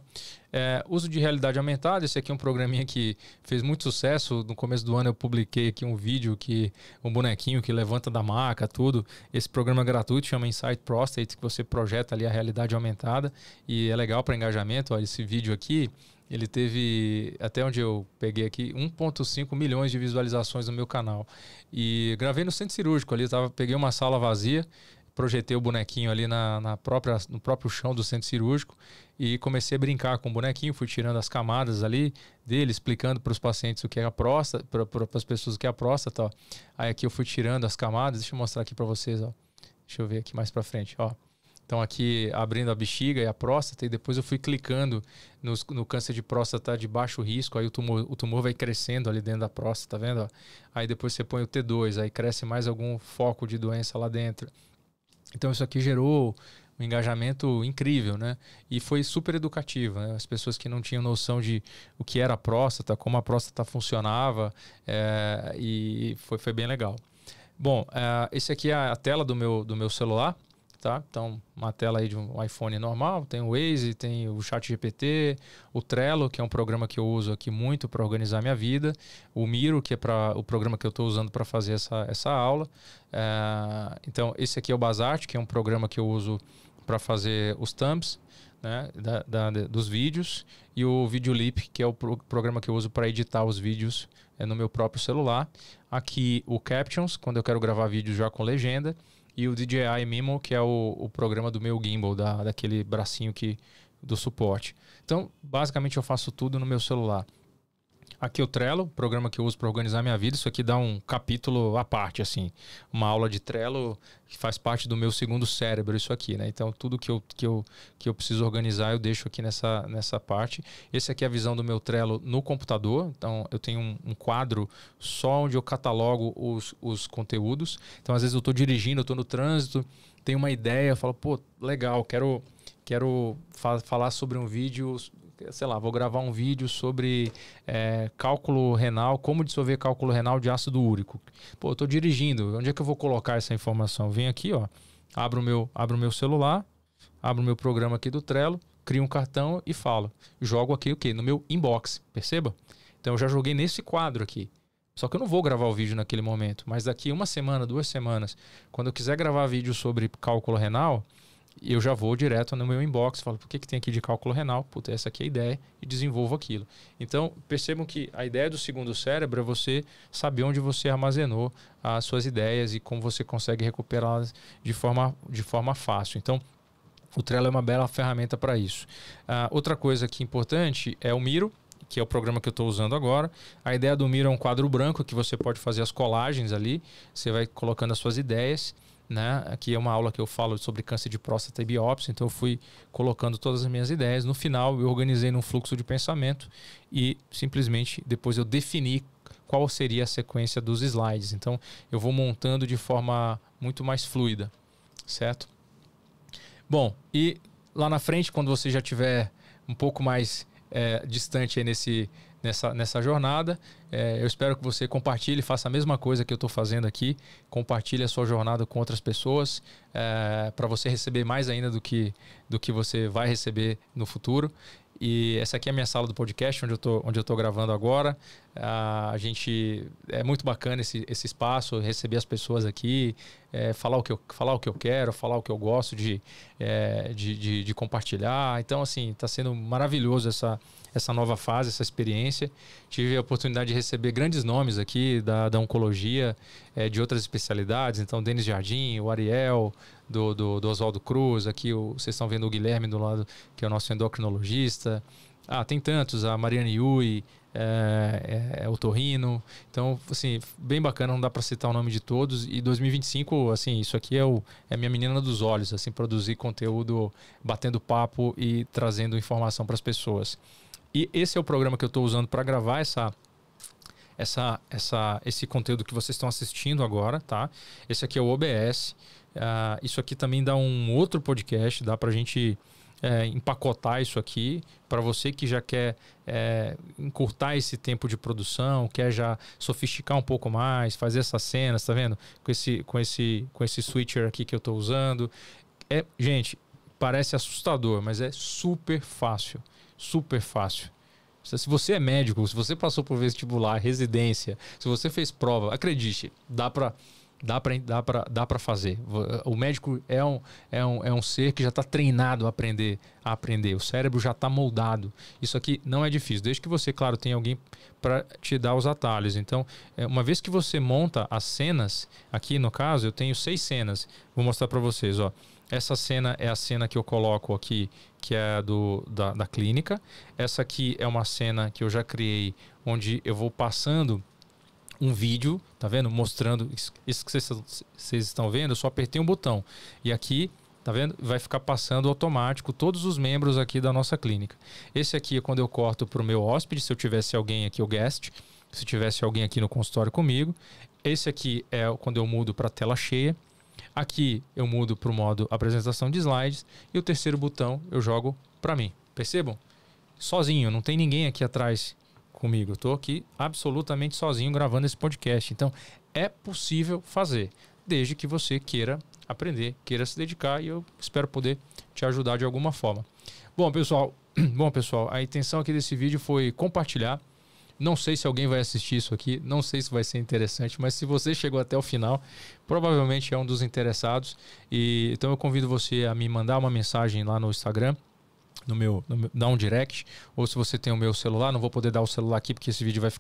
Uso de realidade aumentada. Esse aqui é um programinha que fez muito sucesso. No começo do ano eu publiquei aqui um vídeo um bonequinho que levanta da maca, tudo. Esse programa é gratuito, chama Insight Prostate, que você projeta ali a realidade aumentada e é legal para engajamento. Olha, esse vídeo aqui, ele teve, até onde eu peguei aqui, 1,5 milhões de visualizações no meu canal. E gravei no centro cirúrgico ali, peguei uma sala vazia, projetei o bonequinho ali no próprio chão do centro cirúrgico e comecei a brincar com o bonequinho, fui tirando as camadas ali dele, explicando para os pacientes o que é a próstata, para as pessoas o que é a próstata, ó. Aí aqui eu fui tirando as camadas, deixa eu mostrar aqui para vocês, ó. Deixa eu ver aqui mais para frente, ó. Então aqui abrindo a bexiga e a próstata, e depois eu fui clicando no câncer de próstata de baixo risco, aí o tumor vai crescendo ali dentro da próstata, tá vendo? Ó? Aí depois você põe o T2, aí cresce mais algum foco de doença lá dentro. Então isso aqui gerou um engajamento incrível, né? E foi super educativo, né? As pessoas que não tinham noção de o que era a próstata, como a próstata funcionava, e foi bem legal. Bom, esse aqui é a tela do meu celular, tá? Então, uma tela aí de um iPhone normal, tem o Waze, tem o ChatGPT, o Trello, que é um programa que eu uso aqui muito para organizar minha vida, o Miro, que é o programa que eu estou usando para fazer essa aula. Então, esse aqui é o Bazart, que é um programa que eu uso para fazer os thumbs, né, dos vídeos, e o Videolip, que é o programa que eu uso para editar os vídeos no meu próprio celular. Aqui o Captions, quando eu quero gravar vídeos já com legenda, e o DJI Mimo, que é o programa do meu gimbal, daquele bracinho do suporte. Então, basicamente eu faço tudo no meu celular. Aqui o Trello, programa que eu uso para organizar minha vida. Isso aqui dá um capítulo à parte, assim. Uma aula de Trello que faz parte do meu segundo cérebro, isso aqui, né? Então, tudo que eu preciso organizar, eu deixo aqui nessa parte. Esse aqui é a visão do meu Trello no computador. Então, eu tenho um quadro só onde eu catalogo os conteúdos. Então, às vezes eu estou dirigindo, eu estou no trânsito, tenho uma ideia, eu falo, pô, legal, quero falar sobre um vídeo, sei lá, vou gravar um vídeo sobre cálculo renal, como dissolver cálculo renal de ácido úrico. Pô, eu estou dirigindo, onde é que eu vou colocar essa informação? Venho aqui, ó, abro o meu celular, abro o meu programa aqui do Trello, crio um cartão e falo. Jogo aqui o quê? No meu inbox, perceba? Então eu já joguei nesse quadro aqui. Só que eu não vou gravar o vídeo naquele momento, mas daqui 1 semana, 2 semanas, quando eu quiser gravar vídeo sobre cálculo renal, eu já vou direto no meu inbox, falo, por que tem aqui de cálculo renal? Puta, essa aqui é a ideia, e desenvolvo aquilo. Então, percebam que a ideia do segundo cérebro é você saber onde você armazenou as suas ideias e como você consegue recuperá-las de forma fácil. Então, o Trello é uma bela ferramenta para isso. Outra coisa que é importante é o Miro, que é o programa que eu estou usando agora. A ideia do Miro é um quadro branco que você pode fazer as colagens ali, você vai colocando as suas ideias, né? Aqui é uma aula que eu falo sobre câncer de próstata e biópsia, então eu fui colocando todas as minhas ideias. No final eu organizei num fluxo de pensamento e simplesmente depois eu defini qual seria a sequência dos slides. Então eu vou montando de forma muito mais fluida, certo? Bom, e lá na frente, quando você já tiver um pouco mais distante aí nessa jornada, eu espero que você compartilhe, faça a mesma coisa que eu estou fazendo aqui, compartilhe a sua jornada com outras pessoas, para você receber mais ainda do que você vai receber no futuro. E essa aqui é a minha sala do podcast, onde eu tô gravando agora. A gente é muito bacana esse espaço, receber as pessoas aqui, falar o que eu quero, falar o que eu gosto de compartilhar. Então, assim, está sendo maravilhoso essa nova fase, essa experiência. Tive a oportunidade de receber grandes nomes aqui da oncologia, de outras especialidades. Então, Denis Jardim, o Ariel, do Oswaldo Cruz. Aqui vocês estão vendo o Guilherme do lado, que é o nosso endocrinologista. Tem tantos, a Mariane Yui, o Torrino. Então, assim, bem bacana, não dá para citar o nome de todos. E 2025, assim, isso aqui é a minha menina dos olhos, assim, produzir conteúdo, batendo papo e trazendo informação para as pessoas. E esse é o programa que eu estou usando para gravar esse conteúdo que vocês estão assistindo agora, tá? Esse aqui é o OBS. Isso aqui também dá um outro podcast, dá para a gente empacotar isso aqui para você que já quer encurtar esse tempo de produção, quer já sofisticar um pouco mais, fazer essas cenas, tá vendo? Com esse switcher aqui que eu estou usando. Gente, parece assustador, mas é super fácil. Super fácil. Se você é médico, se você passou por vestibular, residência, se você fez prova, acredite, dá para fazer. O médico é um ser que já está treinado a aprender. O cérebro já está moldado. Isso aqui não é difícil, desde que você, claro, tenha alguém para te dar os atalhos. Então, uma vez que você monta as cenas, aqui no caso eu tenho 6 cenas, vou mostrar para vocês, ó. Essa cena é a cena que eu coloco aqui, que é da clínica. Essa aqui é uma cena que eu já criei, onde eu vou passando um vídeo, tá vendo? Mostrando isso que vocês estão vendo. Eu só apertei um botão. E aqui Tá vendo? Vai ficar passando automático todos os membros aqui da nossa clínica. Esse aqui é quando eu corto para o meu hóspede, se eu tivesse alguém aqui, o guest, se tivesse alguém aqui no consultório comigo. Esse aqui é quando eu mudo para tela cheia. Aqui eu mudo para o modo apresentação de slides. E o terceiro botão eu jogo para mim. Percebam? Sozinho, não tem ninguém aqui atrás comigo. Eu estou aqui absolutamente sozinho gravando esse podcast. Então, é possível fazer, desde que você queira aprender, queira se dedicar, e eu espero poder te ajudar de alguma forma. Bom, pessoal, a intenção aqui desse vídeo foi compartilhar. Não sei se alguém vai assistir isso aqui, não sei se vai ser interessante, mas se você chegou até o final, provavelmente é um dos interessados. Então eu convido você a me mandar uma mensagem lá no Instagram, dar um direct, ou se você tem o meu celular, não vou poder dar o celular aqui porque esse vídeo vai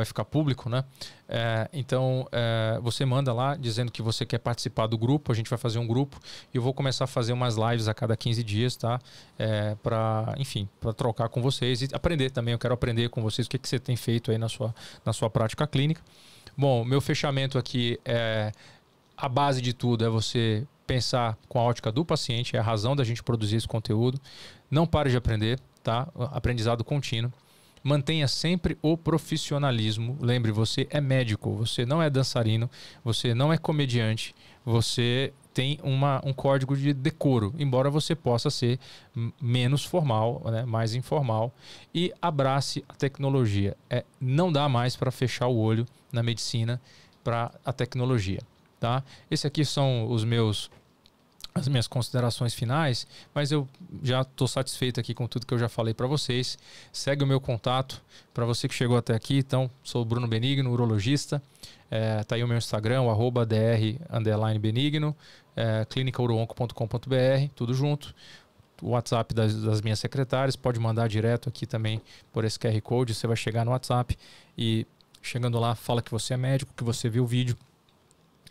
ficar público, né? Então você manda lá dizendo que você quer participar do grupo. A gente vai fazer um grupo e eu vou começar a fazer umas lives a cada 15 dias, tá? Para trocar com vocês e aprender também. Eu quero aprender com vocês o que você tem feito aí na sua prática clínica. Bom, meu fechamento aqui a base de tudo é você pensar com a ótica do paciente, é a razão da gente produzir esse conteúdo. Não pare de aprender, tá? Aprendizado contínuo. Mantenha sempre o profissionalismo. Lembre, você é médico, você não é dançarino, você não é comediante, você tem um código de decoro, embora você possa ser menos formal, né? Mais informal. E abrace a tecnologia. Não dá mais para fechar o olho na medicina para a tecnologia. Tá? Esse aqui são as minhas considerações finais, mas eu já estou satisfeito aqui com tudo que eu já falei para vocês. Segue o meu contato para você que chegou até aqui. Então, sou o Bruno Benigno, urologista. Tá aí o meu Instagram, o @dr_benigno, clinicauroonco.com.br, tudo junto. O WhatsApp das minhas secretárias, pode mandar direto aqui também por esse QR Code. Você vai chegar no WhatsApp e chegando lá, fala que você é médico, que você viu o vídeo,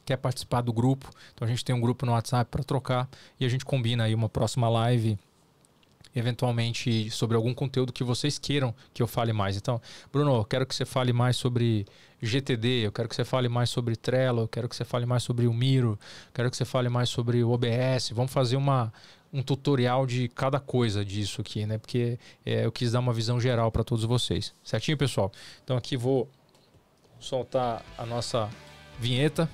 quer participar do grupo. Então a gente tem um grupo no WhatsApp para trocar e a gente combina aí uma próxima live, eventualmente sobre algum conteúdo que vocês queiram que eu fale mais. Então, Bruno, eu quero que você fale mais sobre GTD, eu quero que você fale mais sobre Trello, eu quero que você fale mais sobre o Miro, eu quero que você fale mais sobre o OBS. Vamos fazer um tutorial de cada coisa disso aqui, né? Porque eu quis dar uma visão geral para todos vocês. Certinho, pessoal? Então aqui vou soltar a nossa vinheta.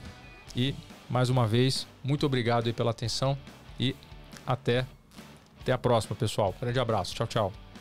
E, mais uma vez, muito obrigado aí pela atenção e até a próxima, pessoal. Grande abraço. Tchau, tchau.